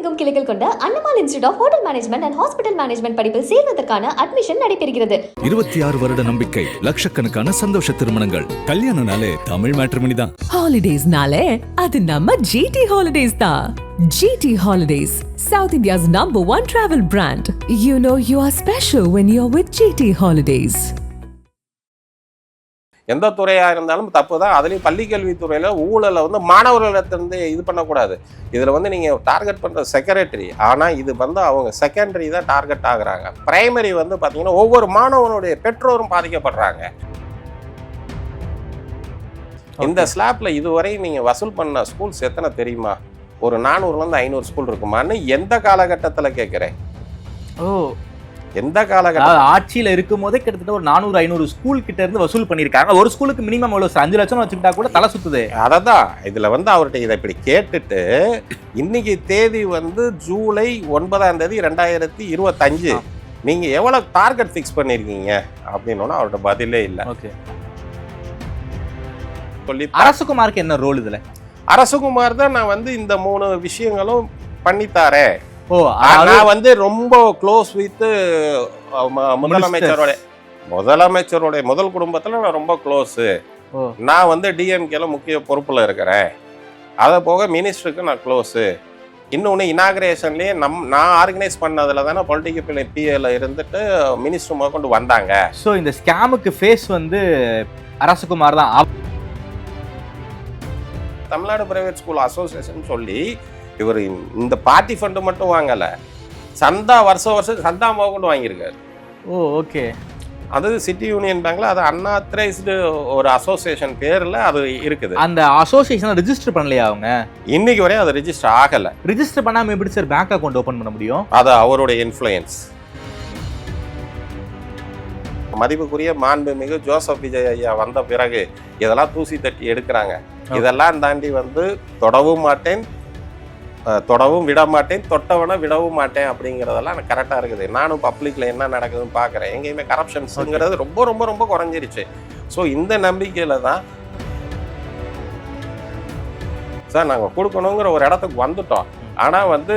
உலகெங்கும் கிளைகள் கொண்ட அண்ணமால் institute of hotel management and hospital management படிப்பில் சேர்வதற்கான அட்மிஷன் நடைபெறுகிறது. 26 வருட நம்பிக்கை, லட்சக்கணக்கான சந்தோஷ திருமணங்கள். கல்யாணம்னாலே தமிழ் மேட்ரிமோனி தான். ஹாலிடேஸ்னாலே அது நம்ம ஜிடி ஹாலிடேஸ் தான். GT Holidays, South India's #1 travel brand. You know you are special when you're with GT Holidays. எந்த துறையாக இருந்தாலும் தப்பு தான். அதுலேயும் பள்ளிக்கல்வித்துறையில் ஊழலை வந்து மாணவர்களிடத்திலிருந்து இது பண்ணக்கூடாது. இதில் வந்து நீங்கள் டார்கெட் பண்ணுற செக்ரட்டரி, ஆனால் இது வந்து அவங்க செகண்டரி தான் டார்கெட் ஆகுறாங்க. பிரைமரி வந்து பார்த்தீங்கன்னா ஒவ்வொரு மாணவனுடைய பெற்றோரும் பாதிக்கப்படுறாங்க. இந்த ஸ்லாப்பில் இதுவரை நீங்கள் வசூல் பண்ண ஸ்கூல்ஸ் எத்தனை தெரியுமா? ஒரு 400லேருந்து 500 ஸ்கூல் இருக்குமான்னு எந்த காலகட்டத்தில் கேட்குறேன்? எந்த காலகட்டம் ஆட்சியில் இருக்கும் போதே கிட்டத்தட்ட ஒரு 400-500 ஸ்கூல் கிட்ட இருந்து வசூல் பண்ணியிருக்காங்க. ஒரு ஸ்கூலுக்கு மினிமம் எவ்வளோ 5 லட்சம் வச்சுக்கிட்டா கூட தலை சுத்துது. அததான் இதுல வந்து அவர்கிட்ட இதை இப்படி கேட்டுட்டு இன்னைக்கு தேதி வந்து ஜூலை 9 2025. நீங்க எவ்வளவு டார்கெட் ஃபிக்ஸ் பண்ணிருக்கீங்க அப்படின்னு அவர்கிட்ட பதிலே இல்லை. சொல்லி அரசகுமாருக்கு என்ன ரோல் இதுல? அரசகுமார் தான் நான் வந்து இந்த 3 விஷயங்களும் பண்ணித்தாரேன். நான் வந்து ரொம்ப க்ளோஸ் வித் முதலமைச்சரோட முதல் குடும்பத்துல நான் ரொம்ப க்ளோஸு. நான் வந்து டிஎம்கேல முக்கிய பொறுப்புல இருக்கிறேன். அதை போக மினிஸ்டருக்கு நான் க்ளோஸு. இன்னொன்று இனாகிரேஷன்லேயே நான் ஆர்கனைஸ் பண்ணதில் தானே பொலிட்டிக்கல் பிஏல இருந்துட்டு மினிஸ்டர் முதல் கொண்டு வந்தாங்க. ஸோ இந்த ஸ்கேமுக்கு ஃபேஸ் வந்து அரசகுமார் தான். தமிழ்நாடு பிரைவேட் ஸ்கூல் அசோசியேஷன் சொல்லி இவர் இந்த பார்ட்டி ஃபண்டு மட்டும் வாங்கலை, சந்தா வருஷம் சந்தா கொண்டு வாங்கியிருக்காரு. ஓகே. அது சிட்டி யூனியன் பேங்க்ல அது அன்ஆத்தரைஸ்டு ஒரு அசோசியேஷன் பேர்ல அது இருக்குது. அந்த அசோசியேஷனை ரெஜிஸ்டர் பண்ணலையா அவங்க? இன்னைக்கு வரையும் அது ரெஜிஸ்டர் ஆகல. ரெஜிஸ்டர் பண்ணாம எப்படி சார் பேங்க் அக்கௌண்ட் ஓபன் பண்ண முடியும்? அது அவருடைய இன்ஃப்ளூயன்ஸ். மதிப்புக்குரிய மாண்புமிகு ஜோசப் விஜய் ஐயா வந்த பிறகு இதெல்லாம் தூசி தட்டி எடுக்கிறாங்க. இதெல்லாம் தாண்டி வந்து தொடவும் மாட்டேன், தொடவும் விட மாட்டேன், தொட்டவனை விடவும் மாட்டேன் அப்படிங்கிறதெல்லாம் எனக்கு கரெக்டாக இருக்குது. நானும் பப்ளிக்கில் என்ன நடக்குதுன்னு பார்க்குறேன். எங்கேயுமே கரப்ஷன்ஸுங்கிறது ரொம்ப ரொம்ப ரொம்ப குறைஞ்சிருச்சு. ஸோ இந்த நம்பிக்கையில் தான் சார் நாங்கள் கொடுக்கணுங்கிற ஒரு இடத்துக்கு வந்துட்டோம். ஆனால் வந்து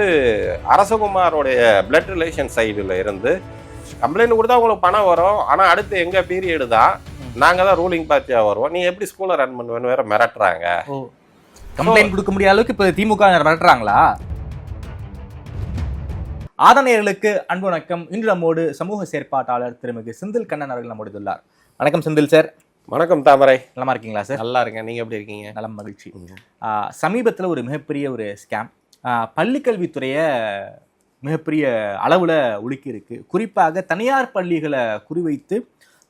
அரசகுமாரோடைய பிளட் ரிலேஷன் சைடில் இருந்து கம்ப்ளைண்ட் கொடுத்தா உங்களுக்கு பணம் வரும், ஆனால் அடுத்து எங்கள் பீரியடு தான் நாங்கள் தான் ரூலிங் பார்ட்டியாக வருவோம், நீ எப்படி ஸ்கூலை ரன் பண்ணுவேன்னு வேற மிரட்டுறாங்க. கம்ப்ளைண்ட் கொடுக்க முடியாத அளவுக்கு இப்போ திமுக மிரட்டுறாங்களா? ஆதனையர்களுக்கு அன்பு வணக்கம். இன்று நம்மோடு சமூக செயற்பாட்டாளர் திருமிகு செந்தில் கண்ணன் அவர்கள் நம்மோடு உள்ளார். வணக்கம் செந்தில் சார். வணக்கம் தாமரை. நலமா இருக்கீங்களா சார்? நல்லா இருக்கேன். நீங்கள் எப்படி இருக்கீங்க? நலம், மகிழ்ச்சி. சமீபத்தில் ஒரு மிகப்பெரிய ஒரு ஸ்கேம் பள்ளிக்கல்வித்துறையை மிகப்பெரிய அளவில் உலுக்கி இருக்கு. குறிப்பாக தனியார் பள்ளிகளை குறிவைத்து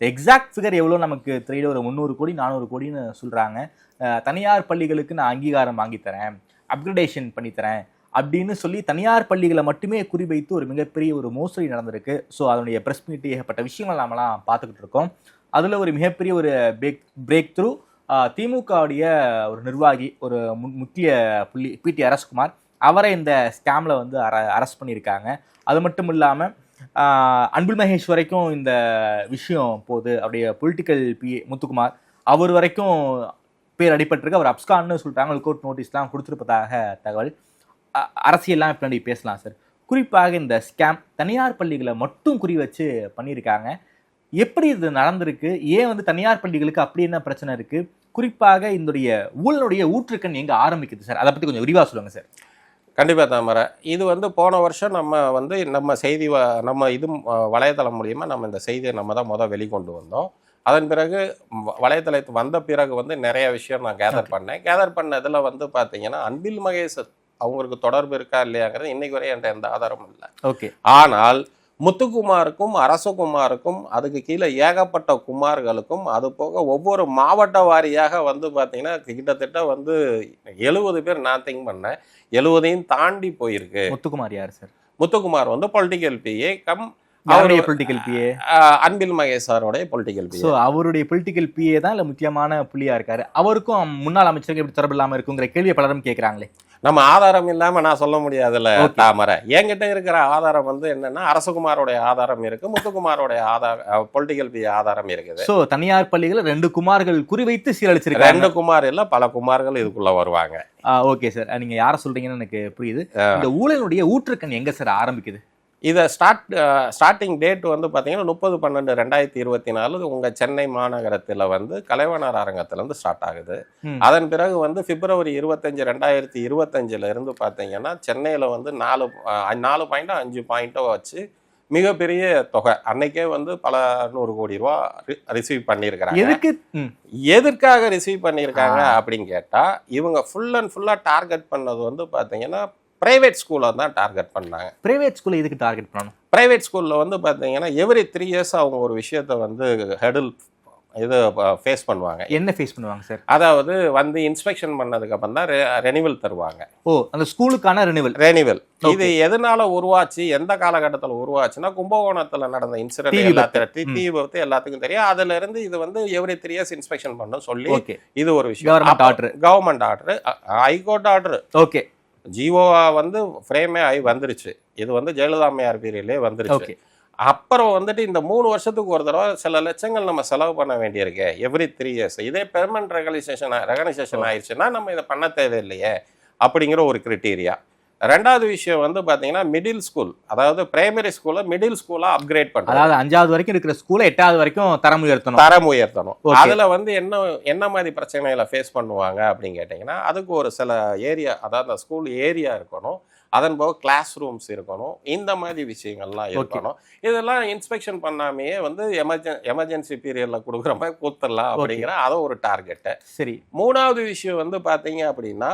எக்ஸாக்ட் ஃபிகர் எவ்வளோ நமக்கு தெரியல, ஒரு 300 கோடி 400 கோடின்னு சொல்கிறாங்க. தனியார் பள்ளிகளுக்கு நான் அங்கீகாரம் வாங்கித்தரேன், அப்கிரேடேஷன் பண்ணித்தரேன் அப்படின்னு சொல்லி தனியார் பள்ளிகளை மட்டுமே குறிவைத்து ஒரு மிகப்பெரிய ஒரு மோசடி நடந்திருக்கு. ஸோ அதனுடைய ப்ரெஸ் மீட் ஏகப்பட்ட விஷயங்கள் நாமெல்லாம் பார்த்துக்கிட்டு இருக்கோம். அதில் ஒரு மிகப்பெரிய ஒரு பிரேக் த்ரூ திமுகவுடைய ஒரு நிர்வாகி, ஒரு முக்கிய புள்ளி பிடி அரசகுமார், அவரை இந்த ஸ்கேமில் வந்து அரெஸ்ட் பண்ணியிருக்காங்க. அது மட்டும் இல்லாமல் அன்பில் மகேஷ் வரைக்கும் இந்த விஷயம் போகுது. அவருடைய பொலிட்டிக்கல் முத்துக்குமார் அவர் வரைக்கும் பேர் அடிபட்டிருக்கு. அவர் அப்ஸ்கான்னு சொல்கிறாங்க. கோர்ட் நோட்டீஸ்லாம் கொடுத்துருப்பதாக தகவல். அரசியல்லாம் பின்னாடி பேசலாம் சார். குறிப்பாக இந்த ஸ்கேம் தனியார் பள்ளிகளை மட்டும் குறி வச்சு பண்ணியிருக்காங்க. எப்படி இது நடந்திருக்கு? ஏன் வந்து தனியார் பள்ளிகளுக்கு அப்படி என்ன பிரச்சனை இருக்குது? குறிப்பாக இதனுடைய ஊழலுடைய ஊற்றுக்கண் எங்கே ஆரம்பிக்குது சார்? அதை பற்றி கொஞ்சம் விரிவாக சொல்லுங்கள் சார். கண்டிப்பாக தாமரை. இது வந்து போன வருஷம் நம்ம செய்தி நம்ம இது வலைத்தளம் மூலியமாக நம்ம இந்த செய்தியை நம்ம தான் வெளிக்கொண்டு வந்தோம். அதன் பிறகு வலைத்தளத்து வந்த பிறகு வந்து நிறைய விஷயம் நான் கேதர் பண்ணதில் வந்து பார்த்தீங்கன்னா அன்பில் மகேஷ் அவங்களுக்கு தொடர்பு இருக்கா இல்லையாங்கிறது இன்னைக்கு வரை என்கிட்ட எந்த ஆதாரமும் இல்லை. ஓகே. ஆனால் முத்துக்குமாருக்கும் அரசகுமாருக்கும் அதுக்கு கீழே ஏகப்பட்ட குமார்களுக்கும் அது போக ஒவ்வொரு மாவட்ட வாரியாக வந்து பார்த்தீங்கன்னா கிட்டத்தட்ட வந்து 70 பேர் நான் திங்க் பண்ணேன். 70ஐயும் தாண்டி போயிருக்கு. முத்துக்குமார் யார் சார்? முத்துக்குமார் வந்து பொலிட்டிக்கல் பிஏ கம் அவருடைய political BA Anbil Mahesh சாரோடைய political so அவருடைய பொலிட்டிக்கல் பிஏ தான் இல்ல முக்கியமான புள்ளியா இருக்காரு. அவருக்கும் முன்னாள் அமைச்சருக்கு எப்படி தொடர்பு இல்லாம இருக்குங்கிற கேள்வியை பலரும் கேட்கறாங்களே. நம்ம ஆதாரம் இல்லாம நான் சொல்ல முடியாதுல்ல தாமரை. என்கிட்ட இருக்கிற ஆதாரம் வந்து என்னன்னா அரசகுமாரோடைய ஆதாரம் இருக்கு, முத்துக்குமாரோடைய ஆதாரம், பொலிட்டிக்கல் பி ஆதாரம் இருக்குது. சோ தனியார் பள்ளிகள் 2 குமார்கள் குறிவைத்து சீரழிச்சிருக்காங்க. 2 குமார் இல்ல, பல குமார்கள் இதுக்குள்ள வருவாங்க. ஓகே சார், நீங்க யார சொல்றீங்கன்னு எனக்கு புரியுது. இந்த ஊழலுடைய ஊற்றுக்கண் எங்க சார் ஆரம்பிக்குது? இதை ஸ்டார்டிங் டேட் வந்து பார்த்தீங்கன்னா 30/12/2024 உங்கள் சென்னை மாநகரத்தில் வந்து கலைவாணர் அரங்கத்திலேருந்து ஸ்டார்ட் ஆகுது. அதன் பிறகு வந்து February 25, 2025 இருந்து பார்த்தீங்கன்னா சென்னையில் வந்து 4.5 பாயிண்ட்டோ வச்சு மிகப்பெரிய தொகை அன்னைக்கே வந்து பல 100 கோடி ரூபா ரிசீவ் பண்ணியிருக்கிறாங்க. எதற்காக ரிசீவ் பண்ணியிருக்காங்க அப்படின்னு கேட்டால் இவங்க ஃபுல்லாக டார்கெட் பண்ணது வந்து பார்த்தீங்கன்னா பிரைவேட் ஸ்கூலை தான் டார்கெட் பண்ணாங்க. பிரைவேட் ஸ்கூலை எதுக்கு டார்கெட் பண்ணணும்? பிரைவேட் ஸ்கூலில் வந்து பார்த்தீங்கன்னா எவ்ரி 3 years அவங்க ஒரு விஷயத்தை வந்து ஹெடில் இது ஃபேஸ் பண்ணுவாங்க. என்ன ஃபேஸ் பண்ணுவாங்க சார்? அதாவது வந்து இன்ஸ்பெக்ஷன் பண்ணதுக்கு அப்புறம் தான் ரெனிவல் தருவாங்க. அந்த ஸ்கூலுக்கான ரெனிவல். இது எதனால உருவாச்சு, எந்த காலகட்டத்தில் உருவாச்சுன்னா கும்பகோணத்தில் நடந்த இன்சிடென்ட் தீ விபத்து எல்லாத்துக்கும் தெரியும். அதுல இருந்து இது வந்து எவ்ரி 3 years இன்ஸ்பெக்ஷன் பண்ணணும் சொல்லி இது ஒரு விஷயம். Government order, high court order, okay, ஜிஓவா வந்து ஃப்ரேமே ஆகி வந்துருச்சு. இது வந்து ஜெயலலிதா அம்மையார் பீரியட்லேயே வந்துருச்சு. அப்புறம் வந்துட்டு இந்த 3 வருஷத்துக்கு ஒரு தடவை சில லட்சங்கள் நம்ம செலவு பண்ண வேண்டியிருக்கு எவ்ரி 3 years. இதே பெர்மனன்ட் ரெகனைசேஷன் ஆயிடுச்சுன்னா நம்ம இதை பண்ண தேவையில்லையே அப்படிங்கிற ஒரு கிரிட்டீரியா. 2வது விஷயம் வந்து பாத்தீங்கன்னா மிடில் ஸ்கூல், அதாவது பிரைமரி ஸ்கூலை மிடில் ஸ்கூலா அப்கிரேட் பண்ணணும். அதாவது 5வது வரைக்கும் இருக்கிற ஸ்கூலை 8வது வரைக்கும் தரம் உயர்த்தணும். அதுல வந்து என்ன மாதிரி பிரச்சனைகளை ஃபேஸ் பண்ணுவாங்க அப்படின்னு கேட்டீங்கன்னா அதுக்கு ஒரு சில ஏரியா, அதாவது அந்த ஸ்கூல் ஏரியா இருக்கணும், அதன் போக கிளாஸ் ரூம்ஸ் இருக்கணும், இந்த மாதிரி விஷயங்கள்லாம் இருக்கணும். இதெல்லாம் இன்ஸ்பெக்ஷன் பண்ணாமையே வந்து எமர்ஜென்சி பீரியட்ல கொடுக்குற மாதிரி கொடுத்துடலாம் அப்படிங்கிற அதை ஒரு டார்கெட்டு. சரி. 3வது விஷயம் வந்து பாத்தீங்க அப்படின்னா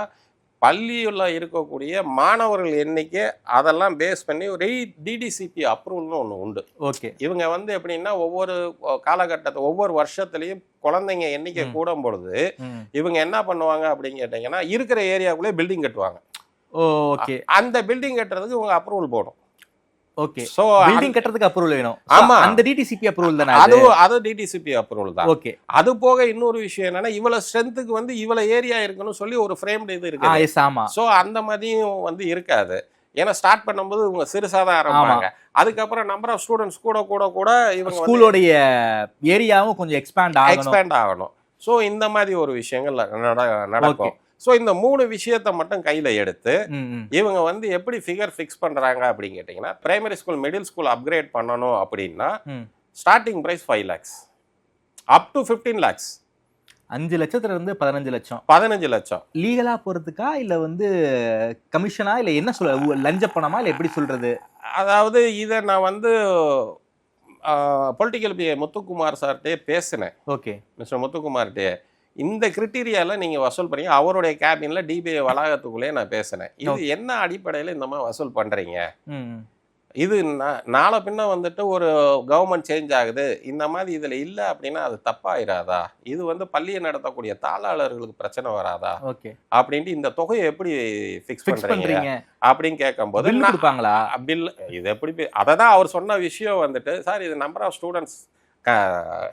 பள்ளியில் இருக்கக்கூடிய மாணவர்கள் எண்ணிக்கை அதெல்லாம் பேஸ் பண்ணி ஒரு டிடிசிபி அப்ரூவல்னு ஒன்று உண்டு. ஓகே. இவங்க வந்து எப்படின்னா ஒவ்வொரு காலகட்டத்தை ஒவ்வொரு வருஷத்துலையும் குழந்தைங்க எண்ணிக்கை கூடும் பொழுது இவங்க என்ன பண்ணுவாங்க அப்படின்னு கேட்டீங்கன்னா இருக்கிற ஏரியாக்குள்ளே பில்டிங் கட்டுவாங்க. ஓகே. அந்த பில்டிங் கட்டுறதுக்கு இவங்க அப்ரூவல் போடும். ஓகே. சோ பில்டிங் கட்டறதுக்கு அப்ரூவல் வேணும். ஆமா, அந்த டிடிசிபி அப்ரூவல் தானே அது டிடிசிபி அப்ரூவல் தான். ஓகே. அது போக இன்னொரு விஷயம் என்னன்னா இவ்வளவு ஸ்ட்ரென்த்துக்கு வந்து இவ்வளவு ஏரியா இருக்குன்னு சொல்லி ஒரு ஃப்ரேம்டு இது இருக்கு. எஸ், ஆமா. சோ அந்த மாதிரியும் வந்து இருக்காது. ஏன்னா ஸ்டார்ட் பண்ணும்போது இவங்க சிறுசாதான் ஆரம்பிப்பாங்க. அதுக்கப்புறம் நம்பர் ஆஃப் ஸ்டூடெண்ட்ஸ் கூட இவங்க ஸ்கூலோட ஏரியாவும் கொஞ்சம் எக்ஸ்பேண்ட் ஆகணும். சோ இந்த மாதிரி ஒரு விஷயங்கள் நடக்கும். ஸோ இந்த 3 விஷயத்தை மட்டும் கையில் எடுத்து இவங்க வந்து எப்படி ஃபிகர் ஃபிக்ஸ் பண்ணுறாங்க அப்படின்னு கேட்டிங்கன்னா primary school middle school upgrade பண்ணணும் அப்படின்னா starting price 5 lakhs up to 15 lakhs. 5 லட்சத்துல இருந்து 15 லட்சம். 15 லட்சம் லீகலா போறதுக்கா இல்ல வந்து கமிஷனா இல்ல என்ன சொல்ற, லஞ்ச பணமா இல்ல எப்படி சொல்றது? அதாவது இதை நான் வந்து பொலிட்டிக்கல் பி முத்துக்குமார் சார்கிட்டே பேசினேன். ஓகே. மிஸ்டர் முத்துக்குமார்கிட்டே இந்த கிரிட்டீரியால நீங்க வசூல் பண்ணீங்க, அவருடைய கேபின்ல டிபிஐ வளாகத்துக்குள்ளே நான் பேசினேன். இது என்ன அடிப்படையில் இந்த மாதிரி வசூல் பண்றீங்க? இது நாளை பின்ன வந்துட்டு ஒரு கவர்மெண்ட் சேஞ்ச் ஆகுது, இந்த மாதிரி இதுல இல்ல அப்படின்னா அது தப்பாயிராதா? இது வந்து பள்ளியை நடத்தக்கூடிய தாளாளர்களுக்கு பிரச்சனை வராதா அப்படின்ட்டு இந்த தொகையை எப்படி ஃபிக்ஸ் பண்றீங்க அப்படின்னு கேட்கும்போது பில் இது எப்படி, அததான் அவர் சொன்ன விஷயம் வந்துட்டு சார் இது நம்பர் ஆஃப் ஸ்டூடெண்ட்ஸ்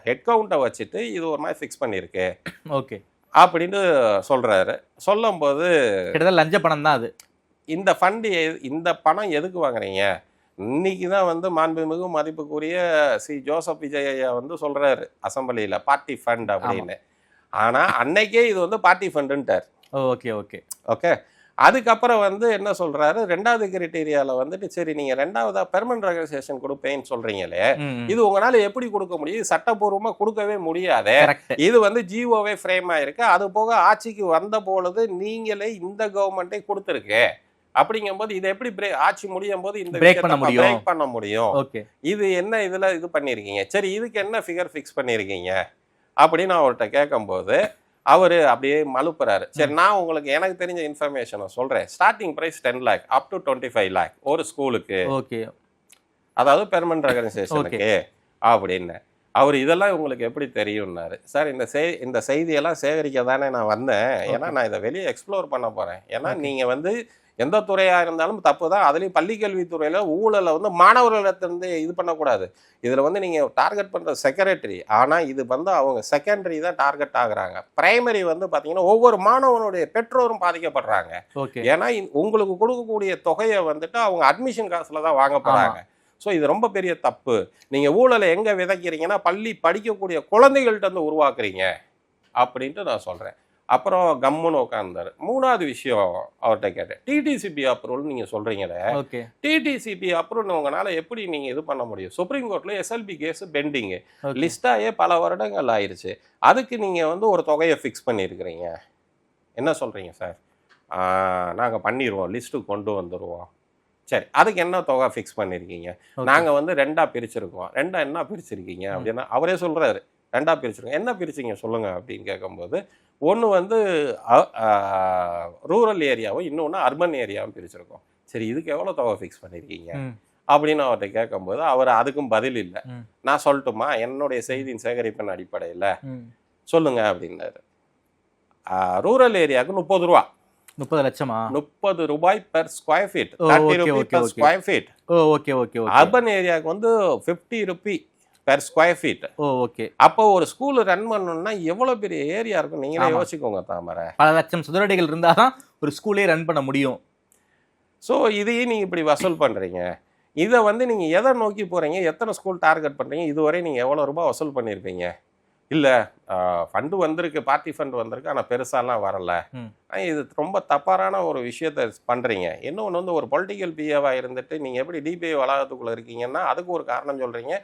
ஹெட் கவுண்ட்டை வச்சுட்டு இது ஒரு மாதிரி ஃபிக்ஸ் பண்ணியிருக்கு ஓகே அப்படின்னு சொல்றாரு. சொல்லும்போது லஞ்ச பணம் தான் அது. இந்த ஃபண்டு, இந்த பணம் எதுக்கு வாங்குறீங்க? இன்னைக்கு தான் வந்து மாண்புமிகு மதிப்புக்குரிய ஜோசப் விஜய் ஐயா வந்து சொல்றாரு அசம்பிளியில பார்ட்டி ஃபண்ட் அப்படின்னு. ஆனா அன்னைக்கே இது வந்து பார்ட்டி ஃபண்டுன்ட்டார். Okay okay okay. அதுக்கப்புறம் வந்து என்ன சொல்றாரு, 2வது கிரைட்டீரியால வந்துட்டு சரி நீங்க 2வதா பெர்மனன்ட் ரெகனைசேஷன் கொடுப்பேன்னு சொல்றீங்களே, இது உங்களால எப்படி கொடுக்க முடியும்? சட்டப்பூர்வமா கொடுக்கவே முடியாது. இது வந்து ஜிஓவே ஃப்ரேம் ஆயிருக்கு. அது போக ஆட்சிக்கு வந்த பொழுது நீங்களே இந்த கவர்மெண்டே கொடுத்துருக்கு. அப்படிங்கும்போது இதை எப்படி ஆட்சி முடியும் போது இந்த பிரேக் பண்ண முடியும்? இது என்ன இதுல இது பண்ணிருக்கீங்க? சரி இதுக்கு என்ன ஃபிகர் ஃபிக்ஸ் பண்ணிருக்கீங்க அப்படின்னு அவர்கிட்ட கேட்கும்போது அவரு அப்படியே மலுப்புறாரு. சரி நான் உங்களுக்கு எனக்கு தெரிஞ்ச இன்ஃபர்மேஷனை சொல்றேன். Starting price 10 lakh up to 25 lakh ஒரு ஸ்கூலுக்கு, அதாவது பெர்மனன்ட் ரெகனைசேஷனுக்கு அப்படின்னு. அவர் இதெல்லாம் உங்களுக்கு எப்படி தெரியும்னாரு. சார் இந்த செய்தியெல்லாம் சேகரிக்க தானே நான் வந்தேன். ஏன்னா நான் இதை வெளியே எக்ஸ்ப்ளோர் பண்ண போறேன். ஏன்னா நீங்க வந்து எந்த துறையாக இருந்தாலும் தப்பு தான். அதுலேயும் பள்ளிக்கல்வித்துறையில் ஊழலை வந்து மாணவர்களிடத்திலிருந்து இது பண்ணக்கூடாது. இதில் வந்து நீங்கள் டார்கெட் பண்ணுற செக்ரட்டரி, ஆனால் இது வந்து அவங்க செகண்டரி தான் டார்கெட் ஆகுறாங்க. பிரைமரி வந்து பார்த்தீங்கன்னா ஒவ்வொரு மாணவனுடைய பெற்றோரும் பாதிக்கப்படுறாங்க. ஏன்னா உங்களுக்கு கொடுக்கக்கூடிய தொகையை வந்துட்டு அவங்க அட்மிஷன் காசில் தான் வாங்க போகிறாங்க. ஸோ இது ரொம்ப பெரிய தப்பு. நீங்கள் ஊழலை எங்கே விதைக்கிறீங்கன்னா பள்ளி படிக்கக்கூடிய குழந்தைகள்கிட்ட வந்து உருவாக்குறீங்க அப்படின்ட்டு நான் சொல்கிறேன். அப்புறம் கம்முன்னு உட்காந்தாரு. 3வது விஷயம் அவர்கிட்ட கேட்டேன், டிடிசிபி அப்ரூவல் நீங்கள் சொல்கிறீங்களே, டிடிசிபி அப்ரூவல் உங்களால் எப்படி நீங்கள் இது பண்ண முடியும்? சுப்ரீம் கோர்ட்டில் எஸ்எல்பி கேஸ் பெண்டிங்கு, லிஸ்டாயே பல வருடங்கள் ஆயிடுச்சு. அதுக்கு நீங்கள் வந்து ஒரு தொகையை ஃபிக்ஸ் பண்ணியிருக்கிறீங்க. என்ன சொல்கிறீங்க சார்? நாங்கள் பண்ணிடுவோம், லிஸ்ட்டு கொண்டு வந்துடுவோம். சரி, அதுக்கு என்ன தொகை ஃபிக்ஸ் பண்ணியிருக்கீங்க? நாங்கள் வந்து 2ஆக பிரிச்சிருக்கோம். 2ஆக என்ன பிரிச்சிருக்கீங்க அப்படின்னா அவரே சொல்கிறாரு, 2ஆக பிரிச்சிருக்கோம். என்ன பிரிச்சிங்க சொல்லுங்கள் அப்படின்னு கேட்கும்போது, ஒன்று வந்து ரூரல் ஏரியாவும் இன்னொன்று அர்பன் ஏரியாவும் பிரிச்சிருக்கோம். சரி, இதுக்கு எவ்வளோ தொகை ஃபிக்ஸ் பண்ணியிருக்கீங்க அப்படின்னு அவர்கிட்ட கேட்கும்போது அவர் அதுக்கும் பதில் இல்லை. நான் சொல்லட்டுமா, என்னுடைய செய்தியின் சேகரிப்பின் அடிப்படையில் சொல்லுங்க அப்படின்னாரு. ரூரல் ஏரியாவுக்கு 30 ரூபா. 30 லட்சமா? 30 ரூபாய் per square feet, 30 rupee per square feet. Urban ஏரியாவுக்கு வந்து 50 rupee per square feet. Okay. அப்போ ஒரு ஸ்கூல் ரன் பண்ணணும்னா எவ்வளவு பெரிய ஏரியா இருக்கும் நீங்களே யோசிக்கோங்க தாமரை. பல லட்சம் சதுரடிகள் இருந்தால் தான் ஒரு ஸ்கூலே ரன் பண்ண முடியும். ஸோ இதையும் நீங்கள் இப்படி வசூல் பண்ணுறீங்க. இதை வந்து நீங்கள் எதை நோக்கி போகிறீங்க? எத்தனை ஸ்கூல் டார்கெட் பண்ணுறீங்க? இதுவரை நீங்கள் எவ்வளோ ரூபாய் வசூல் பண்ணியிருப்பீங்க? இல்லை ஃபண்டு வந்திருக்கு, பார்ட்டி ஃபண்டு வந்திருக்கு, ஆனால் பெருசாலாம் வரலை. இது ரொம்ப தப்பான ஒரு விஷயத்த பண்ணுறீங்க. இன்னொன்று வந்து ஒரு பொலிட்டிக்கல் பிஏவாக இருந்துட்டு நீங்கள் எப்படி டிபிஐ வளாகத்துக்குள்ளே இருக்கீங்கன்னா அதுக்கு ஒரு காரணம் சொல்கிறீங்க.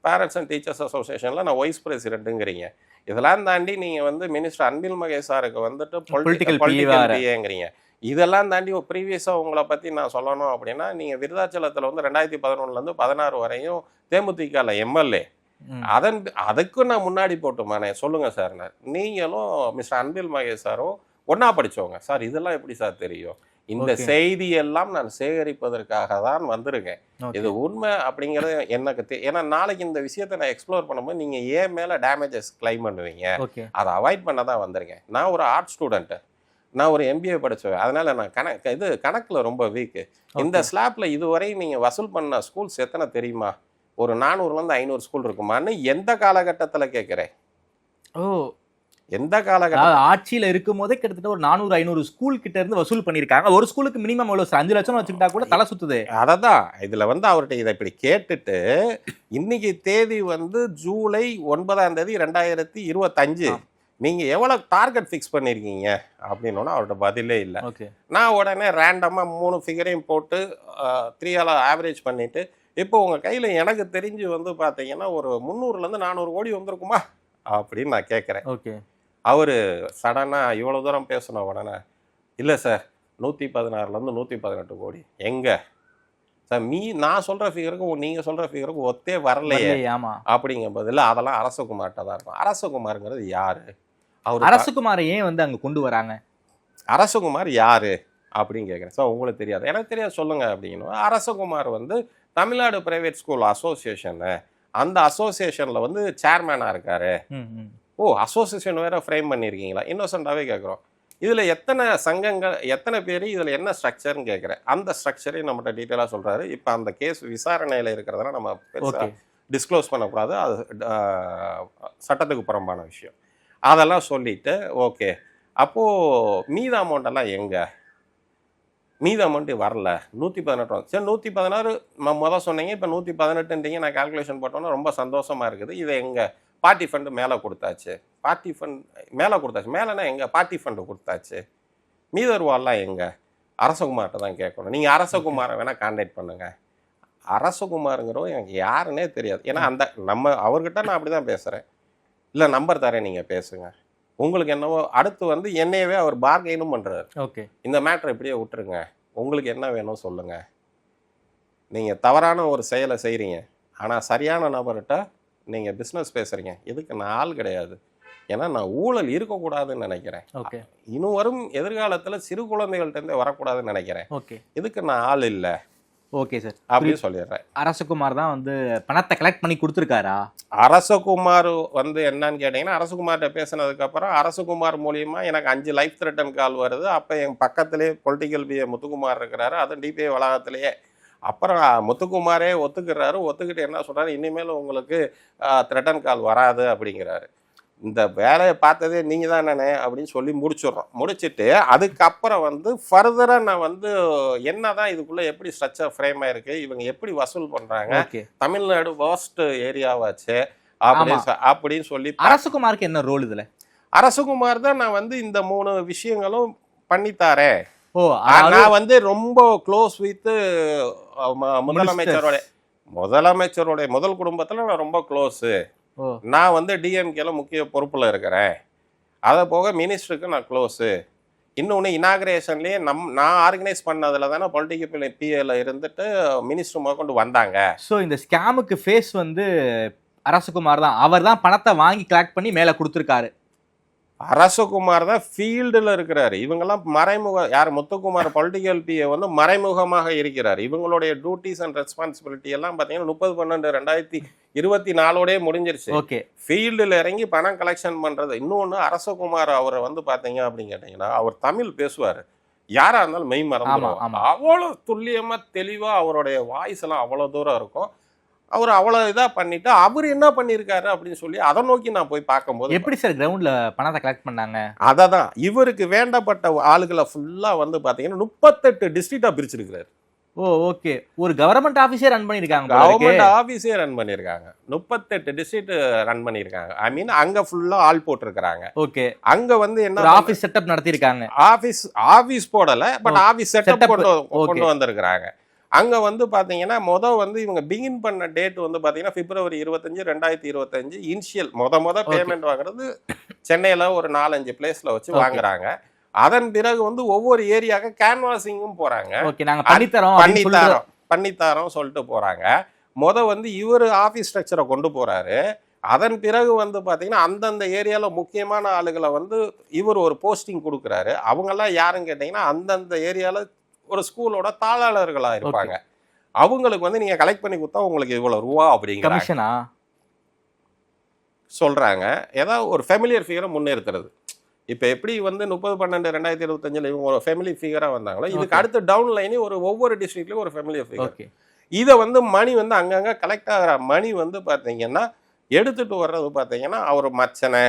பேரண்ட்ஸ் அண்ட் டீச்சர்ஸ் அசோசியேஷனில் நான் வைஸ் பிரசிடென்ட்டுங்கிறீங்க. இதெல்லாம் தாண்டி நீங்கள் வந்து மினிஸ்டர் அன்பில் மகேஷ் சாருக்கு வந்துட்டு பொலிட்டிக்கல் பிஏங்கிறீங்க. இதெல்லாம் தாண்டி ப்ரீவியஸாக உங்களை பற்றி நான் சொல்லணும் அப்படின்னா, நீங்கள் விருதாச்சலத்தில் வந்து 2011 16 வரையும் தேமுதிகல எம்எல்ஏ. அதுக்கும் நான் முன்னாடி போட்டுமானே சொல்லுங்கள் சார். நீங்களும் மிஸ்டர் அன்பில் மகேஷ் சாரும் ஒன்றா படித்தவங்க சார். இதெல்லாம் எப்படி சார் தெரியும்? இந்த செய்தியெல்லாம் நான் சேகரிப்பதற்காக தான் வந்திருக்கேன். இது உண்மை அப்படிங்கிறது எனக்கு ஏன்னா நாளைக்கு இந்த விஷயத்தை நான் எக்ஸ்ப்ளோர் பண்ணும்போது நீங்கள் ஏன் மேலே டேமேஜஸ் கிளைம் பண்ணுவீங்க. அதை அவாய்ட் பண்ண தான் வந்திருக்கேன். நான் ஒரு ஆர்ட் ஸ்டூடெண்ட்டு, நான் ஒரு எம்பிஏ படித்தேன். அதனால் நான் கணக்கில் ரொம்ப வீக்கு. இந்த ஸ்லாப்பில் இதுவரை நீங்கள் வசூல் பண்ண ஸ்கூல்ஸ் எத்தனை தெரியுமா? ஒரு 400லேருந்து 500 ஸ்கூல் இருக்குமான்னு எந்த காலகட்டத்தில் கேட்குறேன்? எந்த காலகட்டம் ஆட்சியில் இருக்கும் போதே கிட்டத்தட்ட ஒரு 400-500 ஸ்கூல் கிட்ட இருந்து வசூல் பண்ணியிருக்காங்க. ஒரு ஸ்கூலுக்கு மினிமம் எவ்வளோ? 5 லட்சம் வச்சுக்கிட்டா கூட தலை சுத்துது. அததான் இதில் வந்து அவர்கிட்ட இதை இப்படி கேட்டுட்டு இன்னைக்கு தேதி வந்து ஜூலை 9ஆம் தேதி 2025. நீங்கள் எவ்வளோ டார்கெட் ஃபிக்ஸ் பண்ணியிருக்கீங்க அப்படின்னா அவர்கிட்ட பதிலே இல்லை. நான் உடனே ரேண்டமாக 3 ஃபிகரையும் போட்டு 3ஆல் ஆவரேஜ் பண்ணிவிட்டு இப்போ உங்கள் கையில் எனக்கு தெரிஞ்சு வந்து பார்த்தீங்கன்னா ஒரு 300லேருந்து 400 கோடி வந்திருக்குமா அப்படின்னு நான் கேட்குறேன். அவர் சடனாக இவ்வளோ தூரம் பேசணும் உடனே, இல்லை சார் 116லேருந்து 118 கோடி எங்கே சார்? நான் சொல்கிற ஃபிகருக்கும் நீங்கள் சொல்கிற ஃபிகருக்கும் ஒத்தே வரலையே அப்படிங்கும் பதில் அதெல்லாம் அரசகுமார்கிட்ட தான் இருக்கும். அரசகுமாருங்கிறது யார்? அவர் அரசகுமாரை ஏன் வந்து அங்கே கொண்டு வராங்க? அரசகுமார் யார் அப்படின்னு கேட்குறேன். சார் உங்களுக்கு தெரியாது? எனக்கு தெரியாது, சொல்லுங்கள் அப்படிங்கணும். அரசகுமார் வந்து தமிழ்நாடு பிரைவேட் ஸ்கூல் அசோசியேஷனு, அந்த அசோசியேஷனில் வந்து சேர்மேனாக இருக்காரு. அசோசியேஷன் வேறு ஃப்ரேம் பண்ணியிருக்கீங்களா? இன்னோசென்ட்டாகவே கேட்குறோம். இதில் எத்தனை சங்கங்கள், எத்தனை பேர், இதில் என்ன ஸ்ட்ரக்சர்னு கேட்குறேன். அந்த ஸ்ட்ரக்சரையும் நம்மகிட்ட டீட்டெயிலாக சொல்கிறாரு. இப்போ அந்த கேஸ் விசாரணையில் இருக்கிறதுனால நம்ம பெருசாக டிஸ்க்ளோஸ் பண்ணக்கூடாது, அது சட்டத்துக்கு புறம்பான விஷயம். அதெல்லாம் சொல்லிவிட்டு ஓகே, அப்போது மீத அமௌண்ட்டெல்லாம் எங்கே? மீத அமௌண்ட்டு வரல. 118 வந்து சரி, 116 மொதல் சொன்னீங்க, இப்போ 118ன்றீங்க. நான் கால்குலேஷன் போட்டோன்னா ரொம்ப சந்தோஷமாக இருக்குது. இதை எங்கே? பார்ட்டி ஃபண்டு மேலே கொடுத்தாச்சு. பார்ட்டி ஃபண்ட் மேலே கொடுத்தாச்சு. மேலேனா எங்கே? பார்ட்டி ஃபண்டு கொடுத்தாச்சு. மீத ரூபாலாம் எங்கே? அரசகுமார்கிட்ட தான் கேட்கணும். நீங்கள் அரசகுமாரை வேணால் கான்டாக்ட் பண்ணுங்கள். அரசகுமாருங்கிறவங்க எனக்கு யாருன்னே தெரியாது. ஏன்னா அந்த அவர்கிட்ட நான் அப்படி தான் பேசுகிறேன். இல்லை நம்பர் தரேன், நீங்கள் பேசுங்க. உங்களுக்கு என்னவோ அடுத்து வந்து என்னையவே அவர் பார்கெயினும் பண்ணுறாரு. இந்த மேட்ரை இப்படியே விட்டுருங்க, உங்களுக்கு என்ன வேணும் சொல்லுங்கள். நீங்கள் தவறான ஒரு செயலை செய்கிறீங்க, ஆனால் சரியான நபர்கிட்ட நீங்கள் பிஸ்னஸ் பேசுகிறீங்க. இதுக்கு நான் ஆள் கிடையாது. ஏன்னா நான் ஊழல் இருக்கக்கூடாதுன்னு நினைக்கிறேன். இன்னும் வரும் எதிர்காலத்தில் சிறு குழந்தைகள்கிட்டருந்தே வரக்கூடாதுன்னு நினைக்கிறேன். இதுக்கு நான் ஆள் இல்லை. ஓகே சார், அப்படின்னு சொல்லிடுறேன். அரசகுமார் தான் வந்து பணத்தை கலெக்ட் பண்ணி கொடுத்துருக்காரா? அரசகுமார் வந்து என்னன்னு கேட்டீங்கன்னா, அரசகுமார்கிட்ட பேசினதுக்கு அப்புறம் அரசகுமார் மூலியமா எனக்கு 5 லைஃப் த்ரெட்டன் கால் வருது. அப்ப என் பக்கத்திலேயே பொலிட்டிக்கல் பிஏ முத்துக்குமார் இருக்கிறாரு, அதுவும் டிபிஐ வளாகத்திலேயே. அப்புறம் முத்துக்குமாரே ஒத்துக்கிறாரு. ஒத்துக்கிட்டு என்ன சொல்றாரு, இனிமேல் உங்களுக்கு த்ரெட்டன் கால் வராது அப்படிங்கிறாரு. இந்த வேலையை பார்த்ததே நீங்க தானே அப்படின்னு சொல்லி முடிச்சிடுறோம். முடிச்சுட்டு அதுக்கப்புறம் வந்து ஃபர்தரா நான் வந்து என்னதான் இதுக்குள்ள எப்படி ஸ்ட்ரக்சர் ஃப்ரேம் ஆயிருக்கு, இவங்க எப்படி வசூல் பண்றாங்க, ஓகே, தமிழ்நாடு வாஸ்ட் ஏரியாவாச்சு அப்படின்னு சொல்லி அரசகுமாருக்கு என்ன ரோல் இதுல? அரசகுமார் தான் நான் வந்து இந்த 3 விஷயங்களும் பண்ணித்தாரேன். ஓ, நான் வந்து ரொம்ப க்ளோஸ் வித் முதலமைச்சரோட முதல் குடும்பத்துல நான் ரொம்ப க்ளோஸு. நான் வந்து டிஎம்கேல முக்கிய பொறுப்புல இருக்கிறேன். அதை போக மினிஸ்டருக்கு நான் க்ளோஸு. இன்னொன்று இனாகிரேஷன்லேயே நான் ஆர்கனைஸ் பண்ணதில் தானே பொலிட்டிக்கல் பிஏல இருந்துட்டு மினிஸ்டர் முதற்கொண்டு வந்தாங்க. ஸோ இந்த ஸ்கேமுக்கு ஃபேஸ் வந்து அரசகுமார் தான். அவர் தான் பணத்தை வாங்கி கலெக்ட் பண்ணி மேலே கொடுத்துருக்காரு. அரசகுமார் தான் ஃபீல்டில் இருக்கிறாரு. இவங்கெல்லாம் யார் முத்துக்குமார் பொலிட்டிக்கல் பிஏ வந்து மறைமுகமாக இருக்கிறார். இவங்களுடைய டியூட்டிஸ் அண்ட் ரெஸ்பான்சிபிலிட்டி எல்லாம் பார்த்தீங்கன்னா 30/12/2024 முடிஞ்சிருச்சு. ஓகே, ஃபீல்டில் இறங்கி பணம் கலெக்ஷன் பண்ணுறது. இன்னொன்று அரசகுமார் அவரை வந்து பார்த்தீங்க அப்படின்னு கேட்டிங்கன்னா, அவர் தமிழ் பேசுவார். யாராக இருந்தாலும் மெய் மறந்துடும். அவ்வளோ துல்லியமாக தெளிவாக அவருடைய வாய்ஸ் எல்லாம் அவ்வளோ தூரம் இருக்கும். அவர் அவ்வளோ இதாக பண்ணிட்டு அவர் என்ன பண்ணியிருக்காரு அப்படின்னு சொல்லி அதை நோக்கி நான் போய் பார்க்கும்போது எப்படி சார் கிரவுண்டில் பணத்தை கலெக்ட் பண்ணாங்க? அதை தான் இவருக்கு வேண்டப்பட்ட ஆளுகளை ஃபுல்லாக வந்து பார்த்தீங்கன்னா 38 டிஸ்ட்ரிக்டாக பிரிச்சிருக்கிறாரு. ஓ, ஓகே. ஒரு கவர்மெண்ட் ஆஃபீஸே ரன் பண்ணியிருக்காங்க. கவர்மெண்ட் ஆஃபீஸே ரன் பண்ணியிருக்காங்க. 38 டிஸ்ட்ரிக்ட் ரன் பண்ணியிருக்காங்க. ஐ மீன் அங்கே ஃபுல்லாக ஆள் போட்டிருக்கிறாங்க. ஓகே, அங்கே வந்து என்ன ஆஃபீஸ் செட்டப் நடத்தியிருக்காங்க. ஆஃபீஸ் போடலை, பட் ஆஃபீஸ் செட்டப் கொண்டு வந்திருக்கிறாங்க. அங்கே வந்து பார்த்தீங்கன்னா வந்து இவங்க பிகின் பண்ண டேட் வந்து பார்த்தீங்கன்னா February 25, 2025 இனிஷியல் பேமெண்ட் வாங்குறது சென்னையில் ஒரு 4-5 பிளேஸில் வச்சு வாங்குறாங்க. அதன் பிறகு வந்து ஒவ்வொரு ஏரியாவுக்கு கேன்வாசிங்கும் போகிறாங்க. பண்ணித்தாரோம் சொல்லிட்டு போகிறாங்க. வந்து இவர் ஆஃபீஸ் ஸ்ட்ரக்சரை கொண்டு போகிறாரு. அதன் பிறகு வந்து பார்த்தீங்கன்னா அந்தந்த ஏரியாவில் முக்கியமான ஆளுகளை வந்து இவர் ஒரு போஸ்டிங் கொடுக்குறாரு. அவங்கெல்லாம் யாருன்னு கேட்டிங்கன்னா அந்தந்த ஏரியாவில் ஒரு ஸ்கூலோட தாளாளர்களா இருப்பாங்க. அவங்களுக்கு வந்து நீங்க கலெக்ட் பண்ணி கொடுத்தா உங்களுக்கு இவ்வளவு ரூபா அப்படிங்கிற சொல்றாங்க. ஏதாவது ஒரு ஃபெமிலியர் ஃபிகரை முன்னேறுறது. இப்ப எப்படி வந்து 30/12/2025 இவங்க ஒரு ஃபெமிலி ஃபிகரா வந்தாங்களோ, இதுக்கு அடுத்த டவுன் லைனே ஒவ்வொரு டிஸ்ட்ரிக்ட்லயும் ஒரு ஃபெமிலியர் ஃபிகர். இதை வந்து மணி வந்து அங்கங்க கலெக்ட் ஆகிற மணி வந்து பாத்தீங்கன்னா எடுத்துட்டு வர்றது பாத்தீங்கன்னா அவர் மச்சனை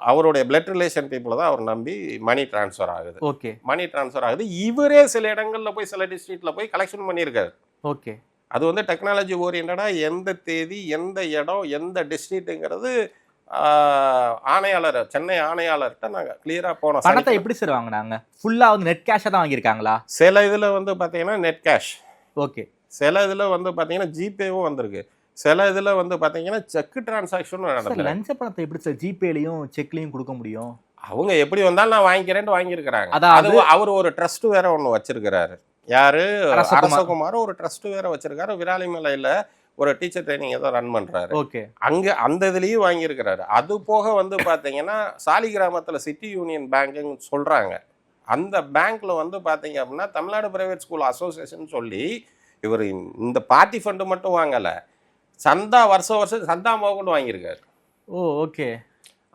அவருடைய பிளட் ரிலேஷன் பீப்புளை தான் அவர் நம்பி மணி டிரான்ஸ்ஃபர் ஆகுது. ஓகே, மணி டிரான்ஸ்ஃபர் ஆகுது. இவரே சில இடங்கள்ல போய் சில டிஸ்ட்ரிக்ட்ல போய் கலெக்ஷன் பண்ணியிருக்காரு. ஓகே, அது வந்து டெக்னாலஜி ஓரியன்டா எந்த தேதி எந்த இடம் எந்த டிஸ்ட்ரிக்ட்ங்கிறது ஆணையாளர் சென்னை ஆணையாளர்கிட்ட நாங்கள் கிளியரா போனோம். பணத்தை எப்படி சார் வாங்கினாங்க? ஃபுல்லா வந்து நெட் கேஷா தான் வாங்கியிருக்காங்களா? சில இதுல வந்து பாத்தீங்கன்னா நெட் கேஷ். ஓகே, சில இதுல வந்து பாத்தீங்கன்னா ஜிபேவும் வந்திருக்கு. சில இதுல வந்து பாத்தீங்கன்னா செக் டிரான்சாக்ஷனும் நடந்தது. லஞ்ச பணத்தை எப்படி சார் ஜிபேலையும் செக்லையும் கொடுக்க முடியும்? அவங்க எப்படி வந்தாலும் நான் வாங்கிக்கிறேன்னு வாங்கியிருக்கிறாங்க. அது அவர் ஒரு ட்ரஸ்ட் வேற ஒன்று வச்சிருக்கிறாரு. யாரு? அரசகுமார் ஒரு ட்ரஸ்ட் வேற வச்சிருக்காரு. விராலிமலையில ஒரு டீச்சர் ட்ரைனிங் ஏதோ ரன் பண்றாரு. ஓகே, அங்க அந்த இதுலயும் வாங்கியிருக்கிறாரு. அது போக வந்து பாத்தீங்கன்னா சாலிகிராமத்துல சிட்டி யூனியன் பேங்க்னு சொல்றாங்க. அந்த பேங்க்ல வந்து பாத்தீங்க அப்படின்னா தமிழ்நாடு பிரைவேட் ஸ்கூல் அசோசியேஷன் சொல்லி இவர் இந்த பார்ட்டி ஃபண்டு மட்டும் வாங்கல, சந்தா வருஷம் சந்தா கொண்டு வாங்கியிருக்காரு. ஓ, ஓகே.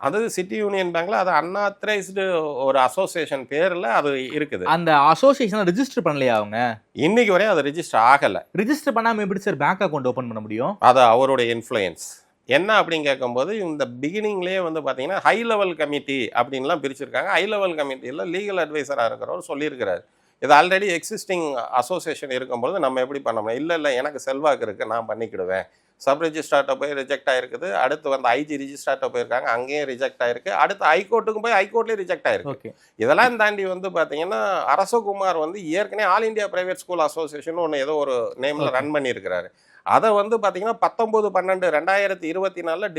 அது சிட்டி யூனியன் பேங்க்ல அது அன்ஆத்தரைஸ்டு ஒரு அசோசியேஷன் பேர்ல அது இருக்குது. அந்த அசோசியேஷன் ரெஜிஸ்டர் பண்ணலையா அவங்க? இன்னைக்கு வரையும் அது ரெஜிஸ்டர் ஆகல. ரெஜிஸ்டர் பண்ணாம எப்படி சார் பேங்க் அக்கௌண்ட் ஓபன் பண்ண முடியும்? அது அவருடைய இன்ஃப்ளூயன்ஸ் என்ன அப்படின்னு கேட்கும்போது இந்த பிகினிங்லேயே வந்து பார்த்தீங்கன்னா ஹை லெவல் கமிட்டி அப்படின்லாம் பிரிச்சிருக்காங்க. ஹை லெவல் கமிட்டியில் லீகல் அட்வைசராக இருக்கிறவர் சொல்லியிருக்கிறார், இது ஆல்ரெடி எக்ஸிஸ்டிங் அசோசியேஷன் இருக்கும்பொழுது நம்ம எப்படி பண்ண முடியும்? இல்லை எனக்கு செல்வாக்கு இருக்குது, நான் பண்ணிக்கிடுவேன். சப் ரெஜிஸ்ட்ரார்ட்ட போய் ரிஜெக்ட் ஆயிருக்கு. அடுத்து வந்து ஐஜி ரிஜிஸ்ட்ரார்ட்ட போயிருக்காங்க, அங்கேயும் ரிஜெக்ட் ஆயிருக்கு. அடுத்து ஹைகோர்ட்டுக்கும் போய் ஹைகோர்ட்லேயும் ரிஜெக்ட் ஆயிருக்கு. இதெல்லாம் தாண்டி வந்து பார்த்தீங்கன்னா அரசகுமார் வந்து ஏற்கனவே all India private school association ஒன்று ஏதோ ஒரு நேமில் ரன் பண்ணியிருக்கிறாரு. அதை வந்து பார்த்தீங்கன்னா 19/12/2024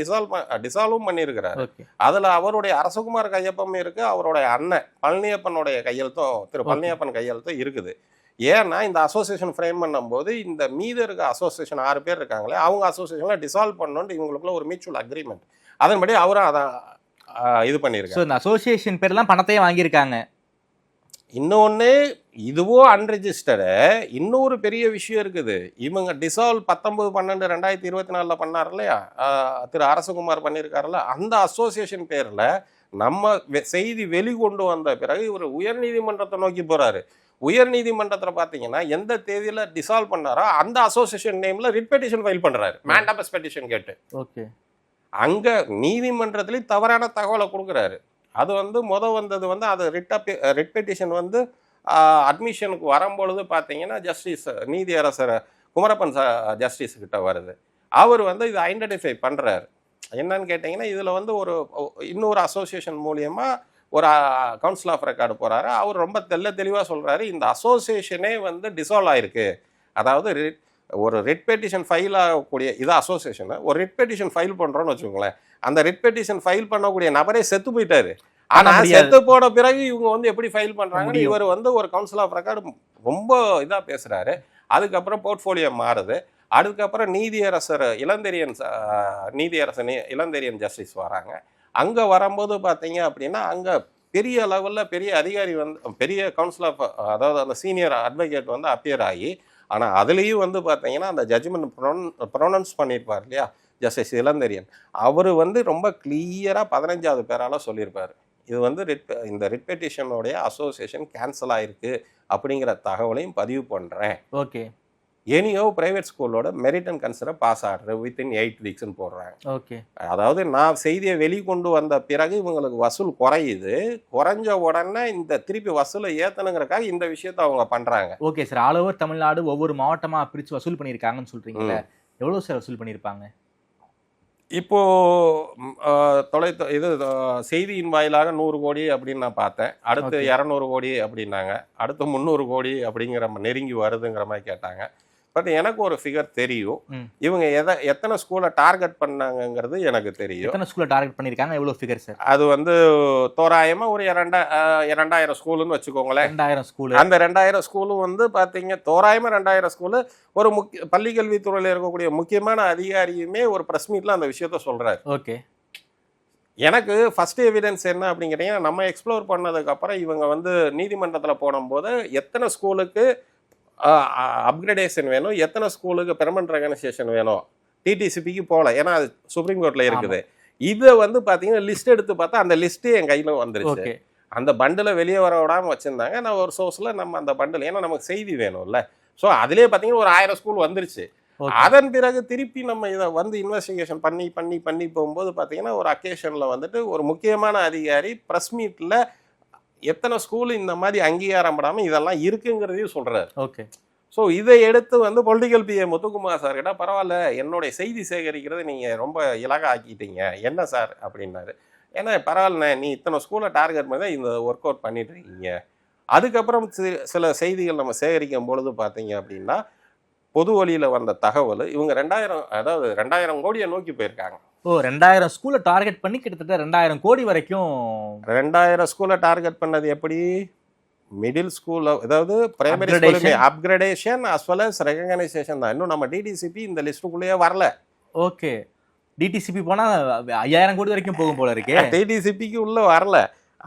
டிசால்வும் பண்ணியிருக்கிறாரு. அதில் அவருடைய அரசகுமார் கையொப்பமும் இருக்குது, அவருடைய அண்ணன் பழனியப்பனுடைய கையெழுத்தும் திரு பழனியப்பன் கையெழுத்தும் இருக்குது. ஏன்னா இந்த அசோசியேஷன் ஃப்ரேம் பண்ணும்போது இந்த மீது இருக்க அசோசியேஷன் 6 பேர் இருக்காங்களே அவங்க அசோசியேஷன்ல டிசால்வ் பண்ணணும்னு இவங்களுக்குள்ள ஒரு மியூச்சுவல் அக்ரிமெண்ட். அதன்படி அவரும் அதான் இது பண்ணியிருக்காரு. இந்த அசோசியேஷன் பேர்லாம் பணத்தையே வாங்கியிருக்காங்க. இன்னொன்று இதுவோ அன்ரெஜிஸ்டர்டு. இன்னொரு பெரிய விஷயம் இருக்குது. இவங்க டிசால்வ் 19/12/2024 பண்ணார் இல்லையா, திரு அரசகுமார் பண்ணியிருக்காருல்ல, அந்த அசோசியேஷன் பேரில் நம்ம செய்தி வெளிக்கொண்டு வந்த பிறகு இவர் உயர்நீதிமன்றத்தை நோக்கி போகிறாரு. உயர்நீதிமன்றத்தில் பார்த்தீங்கன்னா எந்த தேதியில் டிசால்வ் பண்ணாரோ அந்த அசோசியேஷன் நேமில் ரிட் பெட்டிஷன் ஃபைல் பண்ணுறாரு, மேண்டபஸ் பெட்டிஷன் கேட்டு. ஓகே, அங்கே நீதிமன்றத்துலேயும் தவறான தகவலை கொடுக்குறாரு. அது வந்து வந்தது வந்து அது ரிட் பெட்டிஷன் வந்து அட்மிஷனுக்கு வரும்பொழுது பார்த்தீங்கன்னா ஜஸ்டிஸ் நீதியரசர் குமரப்பன் ஜஸ்டிஸ் கிட்ட வருது. அவர் வந்து இதை ஐடென்டிஃபை பண்ணுறாரு. என்னன்னு கேட்டிங்கன்னா இதில் வந்து இன்னொரு அசோசியேஷன் மூலியமாக ஒரு கவுன்சில் ஆஃப் ரெக்கார்டு போகிறாரு. அவர் ரொம்ப தெளிவாக சொல்கிறாரு, இந்த அசோசியேஷனே வந்து டிசால்வ் ஆகிருக்கு. அதாவது ஒரு ரிட் பெட்டிஷன் ஃபைல் ஆகக்கூடிய இது அசோசியேஷனை ஒரு ரிட் பெட்டிஷன் ஃபைல் பண்ணுறோன்னு வச்சுக்கோங்களேன், அந்த ரிட் பெட்டிஷன் ஃபைல் பண்ணக்கூடிய நபரே செத்து போயிட்டாரு. ஆனால் செத்து போன பிறகு இவங்க வந்து எப்படி ஃபைல் பண்ணுறாங்கன்னு இவர் வந்து ஒரு கவுன்சில் ஆஃப் ரெக்கார்டு ரொம்ப இதாக பேசுகிறாரு. அதுக்கப்புறம் போர்ட்ஃபோலியோ மாறுது. அதுக்கப்புறம் இளந்தெரியன் ஜஸ்டிஸ் வராங்க. அங்கே வரும்போது பார்த்தீங்க அப்படின்னா அங்கே பெரிய லெவலில் பெரிய அதிகாரி வந்து பெரிய கவுன்சில் ஆஃப் அதாவது அந்த சீனியர் அட்வொகேட் வந்து அப்பியர் ஆகி, ஆனால் அதுலேயும் வந்து பார்த்தீங்கன்னா அந்த ஜட்ஜ்மெண்ட் ப்ரொனவுன்ஸ் பண்ணியிருப்பார் இல்லையா ஜஸ்டிஸ் இளந்தெரியன், அவர் வந்து ரொம்ப கிளியராக 15வது பேரால் சொல்லியிருப்பார், இது வந்து இந்த ரிட் பெட்டிஷனுடைய அசோசியேஷன் கேன்சல் ஆகிருக்கு அப்படிங்கிற தகவலையும் பதிவு பண்ணுறேன். ஓகே, எனியோ பிரைவேட் ஸ்கூலோட merit and consider pass order within 8 வீக்ஸ்ன்னு போடுறாங்க. ஓகே, அதாவது நான் செய்தியை வெளிக்கொண்டு வந்த பிறகு இவங்களுக்கு வசூல் குறையுது. குறைஞ்ச உடனே இந்த திருப்பி வசூலை ஏற்றணுங்கிறக்காக இந்த விஷயத்த அவங்க பண்ணுறாங்க. Okay sir, all over Tamil Nadu ஒவ்வொரு மாவட்டமாக பிரித்து வசூல் பண்ணியிருக்காங்கன்னு சொல்கிறீங்களே, எவ்வளோ சார் வசூல் பண்ணியிருப்பாங்க? இப்போ செய்தியின் வாயிலாக 100 கோடி அப்படின்னு நான் பார்த்தேன். அடுத்து 200 கோடி அப்படின்னாங்க. அடுத்து 300 கோடி அப்படிங்கிற நெருங்கி வருதுங்கிற மாதிரி கேட்டாங்க. பட் எனக்கு ஒரு ஃபிகர் தெரியும். இவங்க எத்தனை ஸ்கூலை டார்கெட் பண்ணாங்கங்கிறது எனக்கு தெரியும். எத்தனை ஸ்கூலை டார்கெட் பண்ணியிருக்காங்க, எவ்வளோ ஃபிகர் சார்? அது வந்து தோராயமாக ஒரு 2000 ஸ்கூலுன்னு வச்சுக்கோங்களேன். 2000 ஸ்கூலு. அந்த 2000 ஸ்கூலும் வந்து பார்த்தீங்க தோராயமாக 2000 ஸ்கூலு ஒரு பள்ளிக்கல்வித்துறையில் இருக்கக்கூடிய முக்கியமான அதிகாரியுமே ஒரு ப்ரெஸ் மீட்டில் அந்த விஷயத்த சொல்கிறாரு. ஓகே, எனக்கு ஃபர்ஸ்ட் எவிடன்ஸ் என்ன அப்படிங்கிறீங்கன்னா, நம்ம எக்ஸ்ப்ளோர் பண்ணதுக்கப்புறம் இவங்க வந்து நீதிமன்றத்தில் போடும்போது எத்தனை ஸ்கூலுக்கு அப்கிரேடேஷன் வேணும், எத்தனை ஸ்கூலுக்கு பெர்மனன்ட் ரெகனைசேஷன் வேணும், டிடிசிபிக்கு போகல, ஏன்னா அது சுப்ரீம் கோர்ட்டில் இருக்குது. இதை வந்து பார்த்தீங்கன்னா லிஸ்ட் எடுத்து பார்த்தா அந்த லிஸ்ட்டே என் கையில் வந்துருச்சு. அந்த பண்டில் வெளியே வர விடாமல் வச்சுருந்தாங்க. நான் ஒரு சோர்ஸில் நம்ம அந்த பண்டில், ஏன்னா நமக்கு செய்தி வேணும்ல, ஸோ அதிலே பார்த்தீங்கன்னா ஒரு 1000 ஸ்கூல் வந்துருச்சு. அதன் பிறகு திருப்பி நம்ம இதை வந்து இன்வெஸ்டிகேஷன் பண்ணி போகும்போது பார்த்தீங்கன்னா ஒரு அக்கேஷனில் வந்துட்டு ஒரு முக்கியமான அதிகாரி ப்ரெஸ் மீட்டில் எத்தனை ஸ்கூல் இந்த மாதிரி அங்கீகாரம் படாமல் இதெல்லாம் இருக்குங்கிறதையும் சொல்கிறார். ஓகே, ஸோ இதை எடுத்து வந்து பொலிட்டிக்கல் பிஏ முத்துக்குமார் சார் கிட்ட, பரவாயில்ல என்னுடைய செய்தி சேகரிக்கிறத நீங்கள் ரொம்ப இலகா ஆக்கிட்டீங்க என்ன சார் அப்படின்னாரு. ஏன்னா பரவாயில்லண்ணே, நீ இத்தனை ஸ்கூலை டார்கெட் பண்ணி தான் இந்த ஒர்க் அவுட் பண்ணிட்டு இருக்கீங்க. அதுக்கப்புறம் சில செய்திகள் நம்ம சேகரிக்கும் பொழுது பார்த்தீங்க அப்படின்னா பொது வழியில் வந்த தகவல் இவங்க 2000 கோடியை நோக்கி போயிருக்காங்க. 2000 ஸ்கூலை டார்கெட் பண்ணி கிட்டத்தட்ட 2000 கோடி வரைக்கும். 2000 ஸ்கூலை டார்கெட் பண்ணது எப்படி? மிடில் ஸ்கூல், அதாவது பிரைமரி ஸ்கூலுமே upgradation as well as recognisation தான். இன்னும் நம்ம டிடிசிபி இந்த லிஸ்ட்டுக்குள்ளேயே வரல. ஓகே, டிடிசிபி போனால் 5000 கோடி வரைக்கும் போகும் போல இருக்கு. டிடிசிபிக்கு உள்ள வரல.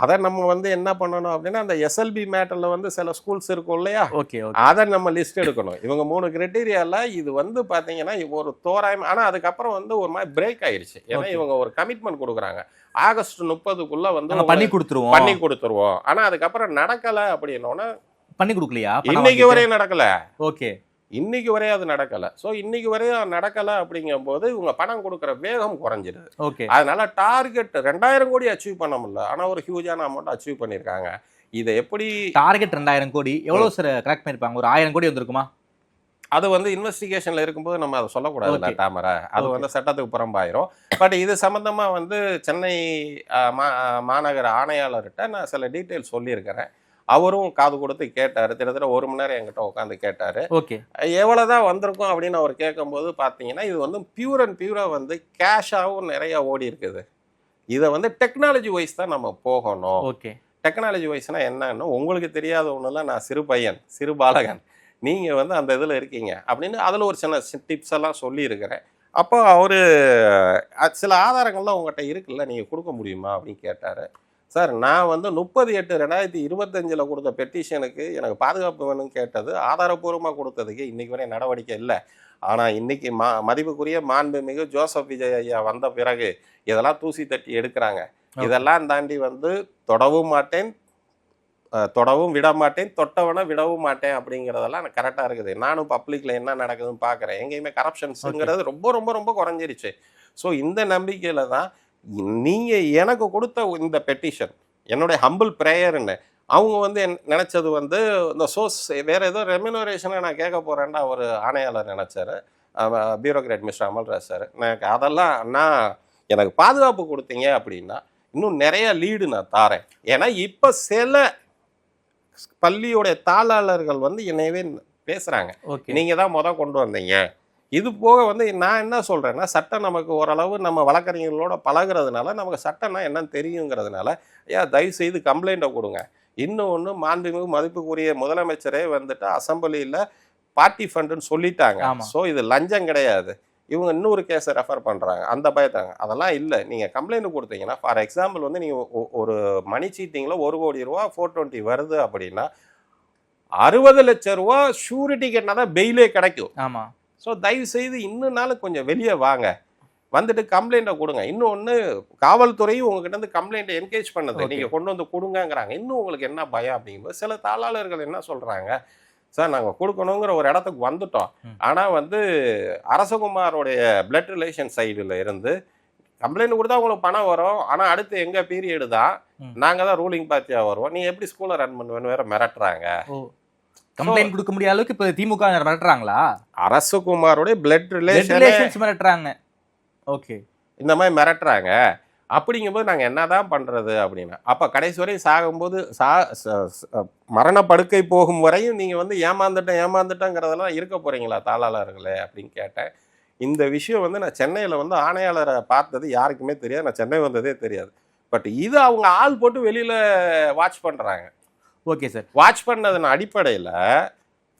அதை நம்ம வந்து என்ன பண்ணணும் அப்படின்னா, அந்த எஸ்எல்பி மேட்டர்ல வந்து சில ஸ்கூல்ஸ் இருக்கும் இல்லையா, ஓகே, அதை நம்ம லிஸ்ட் எடுக்கணும். இவங்க 3 கிரைட்டீரியால இது வந்து பாத்தீங்கன்னா ஒரு தோராயம். ஆனா அதுக்கப்புறம் வந்து ஒரு மாதிரி பிரேக் ஆயிடுச்சு. ஏன்னா இவங்க ஒரு கமிட்மெண்ட் கொடுக்குறாங்க, ஆகஸ்ட் 30க்குள்ள வந்து பண்ணி கொடுத்துருவோம். ஆனா அதுக்கப்புறம் நடக்கல அப்படின்னோன்னா, பண்ணி கொடுக்கலையா? இன்னைக்கு வரையும் நடக்கல. ஓகே, இன்னைக்கு வரையும் அது நடக்கல. ஸோ இன்னைக்கு வரையும் நடக்கல அப்படிங்கும் போது இவங்க பணம் கொடுக்குற வேகம் குறைஞ்சிடுது. ஓகே, அதனால டார்கெட் 2000 கோடி அச்சீவ் பண்ண முடியல, ஆனால் ஒரு ஹியூஜான அமௌண்ட் அச்சீவ் பண்ணியிருக்காங்க. இதை எப்படி டார்கெட் 2000 கோடி எவ்வளோ சார் கரெக்ட் பண்ணியிருப்பாங்க? ஒரு 1000 கோடி வந்திருக்குமா? அது வந்து இன்வெஸ்டிகேஷன்ல இருக்கும்போது நம்ம அதை சொல்லக்கூடாது தாமரை, அது வந்து சட்டத்துக்கு புறம்பாயிரும். பட் இது சம்பந்தமா வந்து சென்னை மாநகர ஆணையாளர்கிட்ட நான் சில டீட்டெயில்ஸ் சொல்லியிருக்கிறேன். அவரும் காது கொடுத்து கேட்டாரு. கிட்டத்தட்ட 1 மணி நேரம் என்கிட்ட உட்காந்து கேட்டாரு. ஓகே, எவ்வளவுதான் வந்திருக்கும் அப்படின்னு அவர் கேட்கும்போது பாத்தீங்கன்னா, இது வந்து பியூர் அண்ட் பியூரா வந்து கேஷாவும் நிறைய ஓடி இருக்குது. இதை வந்து டெக்னாலஜி வைஸ் தான் நம்ம போகணும். ஓகே, டெக்னாலஜி வைஸ்னா என்னன்னு உங்களுக்கு தெரியாத ஒண்ணுல நான் சிறு பாலகன், நீங்க வந்து அந்த இதுல இருக்கீங்க அப்படின்னு அதுல ஒரு சின்ன டிப்ஸ் எல்லாம் சொல்லி இருக்கிறேன். அப்போ அவரு சில ஆதாரங்கள்லாம் உங்கள்கிட்ட இருக்குல்ல, நீங்க கொடுக்க முடியுமா அப்படின்னு கேட்டாரு. சார் நான் வந்து 30/8/2025 கொடுத்த பெட்டிஷனுக்கு எனக்கு பாதுகாப்பு வேணும்னு கேட்டது ஆதாரப்பூர்வமாக கொடுத்ததுக்கு இன்னைக்கு வரை நடவடிக்கை இல்லை. ஆனால் இன்னைக்கு மதிப்புக்குரிய மாண்புமிகு ஜோசப் விஜய் ஐயா வந்த பிறகு இதெல்லாம் தூசி தட்டி எடுக்கிறாங்க. இதெல்லாம் தாண்டி வந்து தொடவும் மாட்டேன், தொடவும் விட மாட்டேன், தொட்டவனை விடவும் மாட்டேன் அப்படிங்கிறதெல்லாம் எனக்கு கரெக்டாக இருக்குது. நானும் பப்ளிக்கில் என்ன நடக்குதுன்னு பார்க்குறேன். எங்கேயுமே கரப்ஷன்ஸுங்கிறது ரொம்ப ரொம்ப ரொம்ப குறைஞ்சிருச்சு. ஸோ இந்த நம்பிக்கையில் தான் நீங்கள் எனக்கு கொடுத்த இந்த பெட்டிஷன் என்னுடைய ஹம்பிள் ப்ரேயர்னு அவங்க வந்து நினச்சது வந்து இந்த சோர்ஸ் வேறு ஏதோ ரெம்யூனரேஷனை நான் கேட்க போகிறேன்னா ஒரு ஆணையாளர் நினச்சாரு, பியூரோக்ராட் மிஸ்டர் அமல்ராஜ் சார். எனக்கு அதெல்லாம் எனக்கு பாதுகாப்பு கொடுத்தீங்க அப்படின்னா இன்னும் நிறைய லீடு நான் தாரேன். ஏன்னா இப்போ சில பள்ளியோடைய தாளாளர்கள் வந்து என்னையவே பேசுகிறாங்க, நீங்கள் தான் கொண்டு வந்தீங்க. இது போக வந்து நான் என்ன சொல்கிறேன்னா, சட்டம் நமக்கு ஓரளவு நம்ம வழக்கறிஞர்களோட பழகிறதுனால நமக்கு சட்டம்னா என்னன்னு தெரியுங்கிறதுனால தயவு செய்து கம்ப்ளைண்ட்டை கொடுங்க. இன்னொன்று மாண்புமிகு மதிப்புக்குரிய முதலமைச்சரே வந்துட்டு அசம்பிளியில் பார்ட்டி ஃபண்டுன்னு சொல்லிட்டாங்க. ஸோ இது லஞ்சம் கிடையாது. இவங்க இன்னொரு கேஸை ரெஃபர் பண்ணுறாங்க, அந்த பயத்தாங்க. அதெல்லாம் இல்லை. நீங்கள் கம்ப்ளைண்ட் கொடுத்தீங்கன்னா ஃபார் எக்ஸாம்பிள் வந்து நீங்கள் ஒரு மணி சீட்டிங்கில் 1 கோடி ரூபா 420 வருது அப்படின்னா 60 லட்சம் ரூபா ஷூரிட்டி கட்டினா தான் பெயிலே கிடைக்கும். ஆமாம். ஸோ தயவு செய்து இன்னும் நாள் கொஞ்சம் வெளியே வாங்க, வந்துட்டு கம்ப்ளைண்ட்டை கொடுங்க. இன்னொன்று காவல்துறையும் உங்ககிட்ட வந்து கம்ப்ளைண்ட்டை என்கரேஜ் பண்ணுது, நீங்கள் கொண்டு வந்து கொடுங்கங்கிறாங்க. இன்னும் உங்களுக்கு என்ன பயம் அப்படிங்கும்போது சில தாளாளர்கள் என்ன சொல்கிறாங்க, சார் நாங்கள் கொடுக்கணுங்கிற ஒரு இடத்துக்கு வந்துட்டோம், ஆனால் வந்து அரசகுமாரோடைய பிளட் ரிலேஷன் சைடில் இருந்து கம்ப்ளைண்ட் கொடுத்தா உங்களுக்கு பணம் வரும், ஆனால் அடுத்து எங்கள் பீரியடு தான் நாங்கள் தான் ரூலிங் பார்ட்டியாக வருவோம், நீ எப்படி ஸ்கூலை ரன் பண்ணுவேன்னு வேற மிரட்டுறாங்க. கம்ப்ளைண்ட் கொடுக்க முடியாத அளவுக்கு இப்போ திமுக மிரட்டுறாங்களா? அரசகுமாரோடைய பிளட் ரிலேஷன் மிரட்டுறாங்க. ஓகே, இந்த மாதிரி மிரட்டுறாங்க. அப்படிங்கும்போது நாங்கள் என்ன தான் பண்ணுறது அப்படின்னா, அப்போ கடைசி வரையும் சாகும்போது மரணப்படுக்கை போகும் வரையும் நீங்கள் வந்து ஏமாந்துட்டோங்கிறதெல்லாம் இருக்க போகிறீங்களா தாளாளர்களே அப்படின்னு கேட்டேன். இந்த விஷயம் வந்து நான் சென்னையில் வந்து ஆணையாளரை பார்த்தது யாருக்குமே தெரியாது, நான் சென்னை வந்ததே தெரியாது. பட் இது அவங்க ஆள் போட்டு வெளியில் வாட்ச் பண்ணுறாங்க. Okay sir. வாட்ச் பண்ணதன் அடிப்படையில்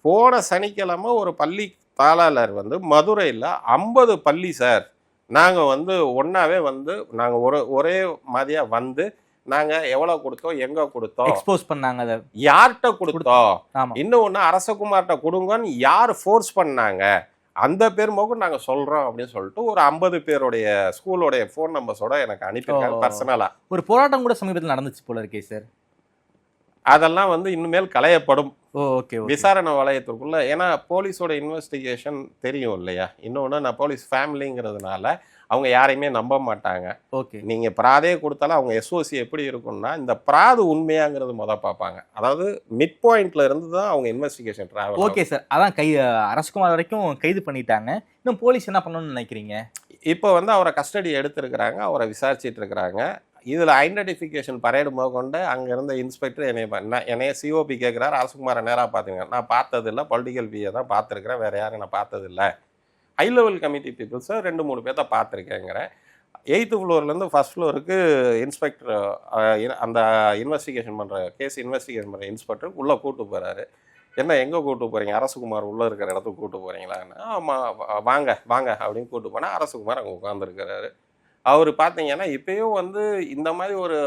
போன சனிக்கிழமை ஒரு பள்ளி தாளாளர் வந்து மதுரையில் 50 பள்ளி சார் நாங்கள் வந்து ஒன்றாவே வந்து நாங்கள் ஒரே மாதிரியாக வந்து நாங்கள் எவ்வளோ கொடுத்தோம், எங்கே கொடுத்தோம், எக்ஸ்போஸ் பண்ணாங்க, அதை யார்கிட்ட கொடுத்தோம், இன்னொன்று அரசகுமார்கிட்ட கொடுங்கன்னு யார் ஃபோர்ஸ் பண்ணாங்க, அந்த பேர் மோக்கும் நாங்கள் சொல்கிறோம் அப்படின்னு சொல்லிட்டு ஒரு 50 பேருடைய ஸ்கூலோடைய ஃபோன் நம்பர்ஸோட எனக்கு அனுப்பியிருக்காங்க பர்சனலாக. ஒரு போராட்டம் கூட சமீபத்தில் நடந்துச்சு போல இருக்கே சார். அதெல்லாம் வந்து இனிமேல் களையப்படும் ஓகே விசாரணை வளையத்திற்குள்ள. ஏன்னா போலீஸோட இன்வெஸ்டிகேஷன் தெரியும் இல்லையா. இன்னொன்று நான் போலீஸ் ஃபேமிலிங்கிறதுனால அவங்க யாரையுமே நம்ப மாட்டாங்க. ஓகே, நீங்கள் பிராதே கொடுத்தாலும் அவங்க எஸ்ஓசி எப்படி இருக்கும்னா இந்த பிராது உண்மையாங்கிறது பார்ப்பாங்க. அதாவது மிட் பாயிண்ட்ல இருந்து தான் அவங்க இன்வெஸ்டிகேஷன் டிராவல். Okay sir. அதான் அரசகுமார் வரைக்கும் கைது பண்ணிட்டாங்க. இன்னும் போலீஸ் என்ன பண்ணணும்னு நினைக்கிறீங்க? இப்போ வந்து அவரை கஸ்டடி எடுத்திருக்கிறாங்க, அவரை விசாரிச்சிட்டு இருக்கிறாங்க. இதில் ஐடென்டிஃபிகேஷன் பரேடு கொண்டு அங்கே இருந்த இன்ஸ்பெக்டர் என்னைய சிஓபி கேட்குறாரு, அரசகுமாரை நேராக பார்த்துங்க. நான் பார்த்ததில்லை, பொலிட்டிக்கல் பிஏ தான் பார்த்துருக்கிறேன், வேறு யாரும் நான் பார்த்ததில்லை. ஹை லெவல் கமிட்டி பீப்புள்ஸை 2-3 பேர்த்த பார்த்துருக்கேங்கிறேன். 8th ஃப்ளோர்லேருந்து 1st ஃப்ளோருக்கு இன்ஸ்பெக்டர் அந்த இன்வெஸ்டிகேஷன் பண்ணுற கேஸ் இன்வெஸ்டிகேஷன் பண்ணுற இன்ஸ்பெக்டர் உள்ளே கூப்பிட்டு போகிறாரு. என்ன எங்கே கூப்பிட்டு போகிறீங்க, அரசகுமார் உள்ளே இருக்கிற இடத்துக்கு கூப்பிட்டு போகிறீங்களான்னு. ஆமாம் வாங்க வாங்க அப்படின்னு கூப்பிட்டு போனால் அரசகுமார் அங்கே உட்காந்துருக்கிறாரு. அவர் பார்த்தீங்கன்னா இப்பயும் வந்து இந்த மாதிரி ஒரு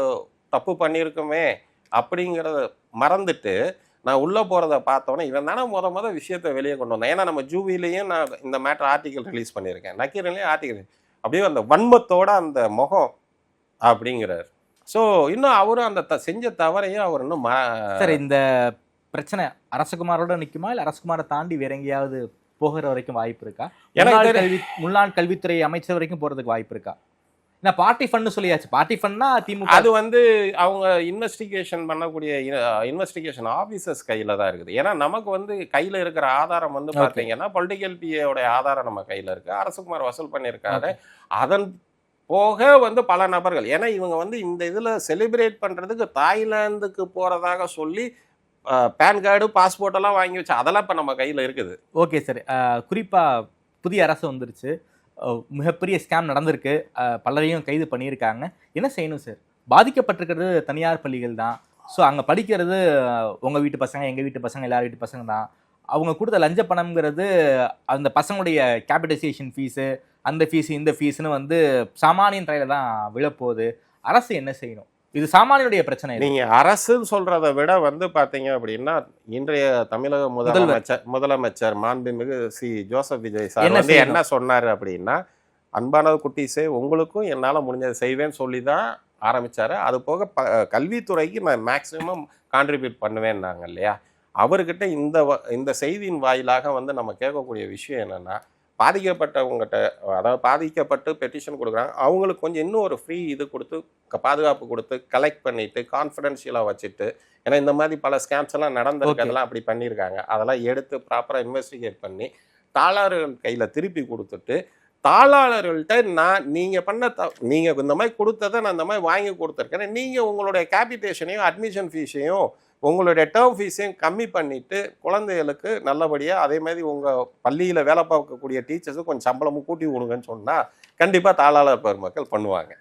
தப்பு பண்ணியிருக்குமே அப்படிங்கிறத மறந்துட்டு நான் உள்ளே போகிறத பார்த்தோன்னே இவன் தானே முத விஷயத்தை வெளியே கொண்டு வந்தேன். ஏன்னா நம்ம ஜூவிலையும் நான் இந்த மேட்டர் ஆர்டிக்கல் ரிலீஸ் பண்ணியிருக்கேன், நக்கீரன்லேயும் ஆர்டிக்கல். அப்படியே அந்த வன்மத்தோட அந்த முகம் அப்படிங்கிறார். ஸோ இன்னும் அவரும் அந்த செஞ்ச தவறையும் அவர் இன்னும் சார் இந்த பிரச்சனை அரசகுமாரோட நிற்குமா இல்லை அரசகுமாரை தாண்டி வேற எங்கேயாவது போகிற வரைக்கும் வாய்ப்பு இருக்கா? முன்னாள் கல்வித்துறை அமைச்சர் வரைக்கும் போகிறதுக்கு வாய்ப்பு இருக்கா? நான் பார்ட்டி ஃபண்ட் சொல்லியாச்சு. பார்ட்டி ஃபண்ட்னா திமுக அது வந்து அவங்க இன்வெஸ்டிகேஷன் பண்ணக்கூடிய இன்வெஸ்டிகேஷன் ஆஃபீஸர்ஸ் கையில் தான் இருக்குது. ஏன்னா நமக்கு வந்து கையில் இருக்கிற ஆதாரம் வந்து பார்த்தீங்கன்னா பொலிட்டிக்கல் பிஏயோடைய ஆதாரம் நம்ம கையில் இருக்குது. அரசகுமார் வசூல் பண்ணியிருக்காரு. அதன் போக வந்து பல நபர்கள், ஏன்னா இவங்க வந்து இந்த இதில் செலிப்ரேட் பண்ணுறதுக்கு தாய்லாந்துக்கு போகிறதாக சொல்லி பேன் கார்டு பாஸ்போர்ட்டெல்லாம் வாங்கி வச்சு அதெல்லாம் இப்போ நம்ம கையில் இருக்குது. Okay sir. குறிப்பாக புதிய அரசு வந்துருச்சு, மிகப்பெரிய ஸ்கேம் நடந்திருக்கு, பலரையும் கைது பண்ணியிருக்காங்க. என்ன செய்யணும் சார்? பாதிக்கப்பட்டிருக்கிறது தனியார் பள்ளிகள் தான். ஸோ அங்கே படிக்கிறது உங்கள் வீட்டு பசங்க, எங்கள் வீட்டு பசங்க, எல்லார் வீட்டு பசங்க தான். அவங்க கொடுத்த லஞ்ச பணம்ங்கிறது அந்த பசங்களுடைய கேபிட்டலைசேஷன் ஃபீஸு, அந்த ஃபீஸு இந்த ஃபீஸுன்னு வந்து சாமானியன் ட்ரையில் தான் விழப்போகுது. அரசு என்ன செய்யணும்? இது சாமானியுடைய பிரச்சனை இது. நீங்க அரசுன்னு சொல்றதை விட வந்து பாத்தீங்க அப்படின்னா இன்றைய தமிழக முதலமைச்சர் மாண்புமிகு ஜோசப் விஜய் சார் வந்து என்ன சொன்னாரு அப்படின்னா, அன்பான குட்டீஸே உங்களுக்கும் என்னால முடிஞ்சதை செய்வேன்னு சொல்லி தான் ஆரம்பிச்சாரு. அது போக கல்வித்துறைக்கு நான் மேக்சிமம் கான்ட்ரிபியூட் பண்ணுவேன்னாங்க இல்லையா. அவர்கிட்ட இந்த செய்தியின் வாயிலாக வந்து நம்ம கேட்கக்கூடிய விஷயம் என்னன்னா, பாதிக்கப்பட்டவங்ககிட்ட, அதாவது பாதிக்கப்பட்டு பெட்டிஷன் கொடுக்குறாங்க, அவங்களுக்கு கொஞ்சம் இன்னும் ஒரு ஃப்ரீ இது கொடுத்து பாதுகாப்பு கொடுத்து கலெக்ட் பண்ணிட்டு கான்ஃபிடென்ஷியலாக வச்சுட்டு, ஏன்னா இந்த மாதிரி பல ஸ்கேம்ஸ் எல்லாம் நடந்திருக்கு, அதெல்லாம் அப்படி பண்ணியிருக்காங்க, அதெல்லாம் எடுத்து ப்ராப்பராக இன்வெஸ்டிகேட் பண்ணி தாளாளர்கள் கையில் திருப்பி கொடுத்துட்டு, தாளாளர்கள்ட்ட நீங்கள் இந்த மாதிரி கொடுத்ததை நான் இந்த மாதிரி வாங்கி கொடுத்துருக்கேன், நீங்கள் உங்களுடைய கேபிட்டேஷனையும் அட்மிஷன் ஃபீஸையும் உங்களுடைய டேர்ம் ஃபீஸையும் கம்மி பண்ணிட்டு குழந்தைகளுக்கு நல்லபடியாக அதே மாதிரி உங்கள் பள்ளியில் வேலை பார்க்கக்கூடிய டீச்சர்ஸும் கொஞ்சம் சம்பளமும் கூட்டி விடுங்கன்னு சொன்னால் கண்டிப்பாக தாளாளர் பெருமக்கள் பண்ணுவாங்க.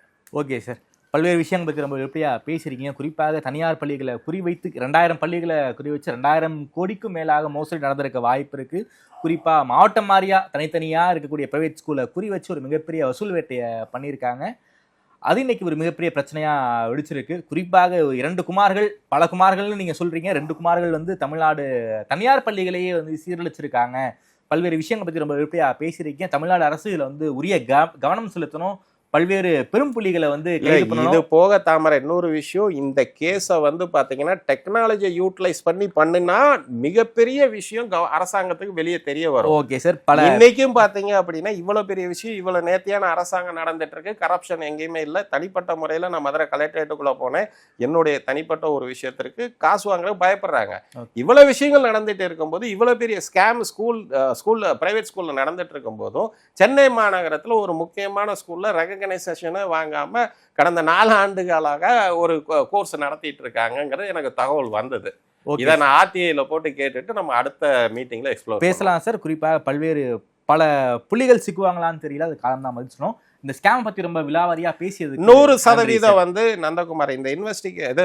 ஓகே சார், பல்வேறு விஷயங்களுக்கு ரொம்ப எப்படியாக பேசியிருக்கீங்க. குறிப்பாக தனியார் பள்ளிகளை குறிவைத்து 2000 பள்ளிகளை குறிவச்சு 2000 கோடிக்கும் மேலாக மோசடி நடந்திருக்க வாய்ப்பு இருக்குது. குறிப்பாக மாவட்டம் வாரியாக தனித்தனியாக இருக்கக்கூடிய ப்ரைவேட் ஸ்கூலை குறி வச்சு ஒரு மிகப்பெரிய வசூல் வேட்டையை பண்ணியிருக்காங்க. அது இன்னைக்கு ஒரு மிகப்பெரிய பிரச்சனையாக வெடிச்சிருக்கு. குறிப்பாக 2 குமார்கள், பல குமார்கள்னு நீங்கள் சொல்கிறீங்க, 2 குமார்கள் வந்து தமிழ்நாடு தனியார் பள்ளிகளையே வந்து சீரழிச்சிருக்காங்க. பல்வேறு விஷயங்களை பற்றி ரொம்ப எப்படியாக பேசியிருக்கீங்க. தமிழ்நாடு அரசு இதில் வந்து உரிய கவனம் செலுத்தணும், பல்வேறு பெரும் புள்ளிகளை வந்து இது போக தாமரை இன்னொரு விஷயம், இந்த கேஸை வந்து பாத்தீங்கன்னா டெக்னாலஜியை யூட்டிலைஸ் பண்ணினா மிகப்பெரிய விஷயம் அரசாங்கத்துக்கு வெளியே தெரிய வரும். ஓகே சார், இன்னைக்கும் பாத்தீங்க அப்படின்னா இவ்வளவு பெரிய விஷயம், இவ்வளவு நேர்த்தியான அரசாங்கம் நடந்துட்டு இருக்கு, கரப்ஷன் எங்கேயுமே இல்லை. தனிப்பட்ட முறையில நான் மதுரை கலெக்டரேட்டுக்குள்ள போனேன், என்னுடைய தனிப்பட்ட ஒரு விஷயத்திற்கு காசு வாங்க பயப்படுறாங்க. இவ்வளவு விஷயங்கள் நடந்துட்டு இருக்கும்போது, இவ்வளவு பெரிய ஸ்கேம் ஸ்கூல்ல பிரைவேட் ஸ்கூல்ல நடந்துட்டு இருக்கும் போதும் சென்னை மாநகரத்துல ஒரு முக்கியமான ஸ்கூல்ல ரெகக்னைசேஷனை வாங்காம கடந்த 4 ஆண்டுகளாக ஒரு கோர்ஸ் நடத்திட்டு இருக்காங்கிறது எனக்கு தகவல் வந்தது. இதை நான் ஆர்டிஐல போட்டு கேட்டுட்டு நம்ம அடுத்த மீட்டிங்ல எக்ஸ்ப்ளோர் பேசலாம் சார். குறிப்பாக பல புள்ளிகள் சிக்குவாங்களான்னு தெரியல, அது காலம் தான் மதிச்சிடும். இந்த ஸ்கேம் பத்தி ரொம்ப விலாவாரியா பேசியது 100% வந்து நந்தகுமார் இந்த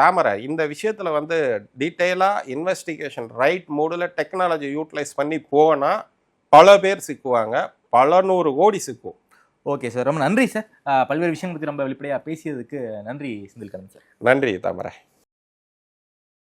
தாமரை இந்த விஷயத்துல வந்து டீட்டெயிலா இன்வெஸ்டிகேஷன் ரைட் மூடுல டெக்னாலஜி யூட்டிலைஸ் பண்ணி போனா பல பேர் சிக்குவாங்க, பல 100 கோடி சிக்கும். ஓகே சார், ரொம்ப நன்றி சார். பல்வேறு விஷயங்கள் பற்றி ரொம்ப வெளிப்படையாக பேசியதுக்கு நன்றி செந்தில்கண்ணன் சார். நன்றி தாமரை.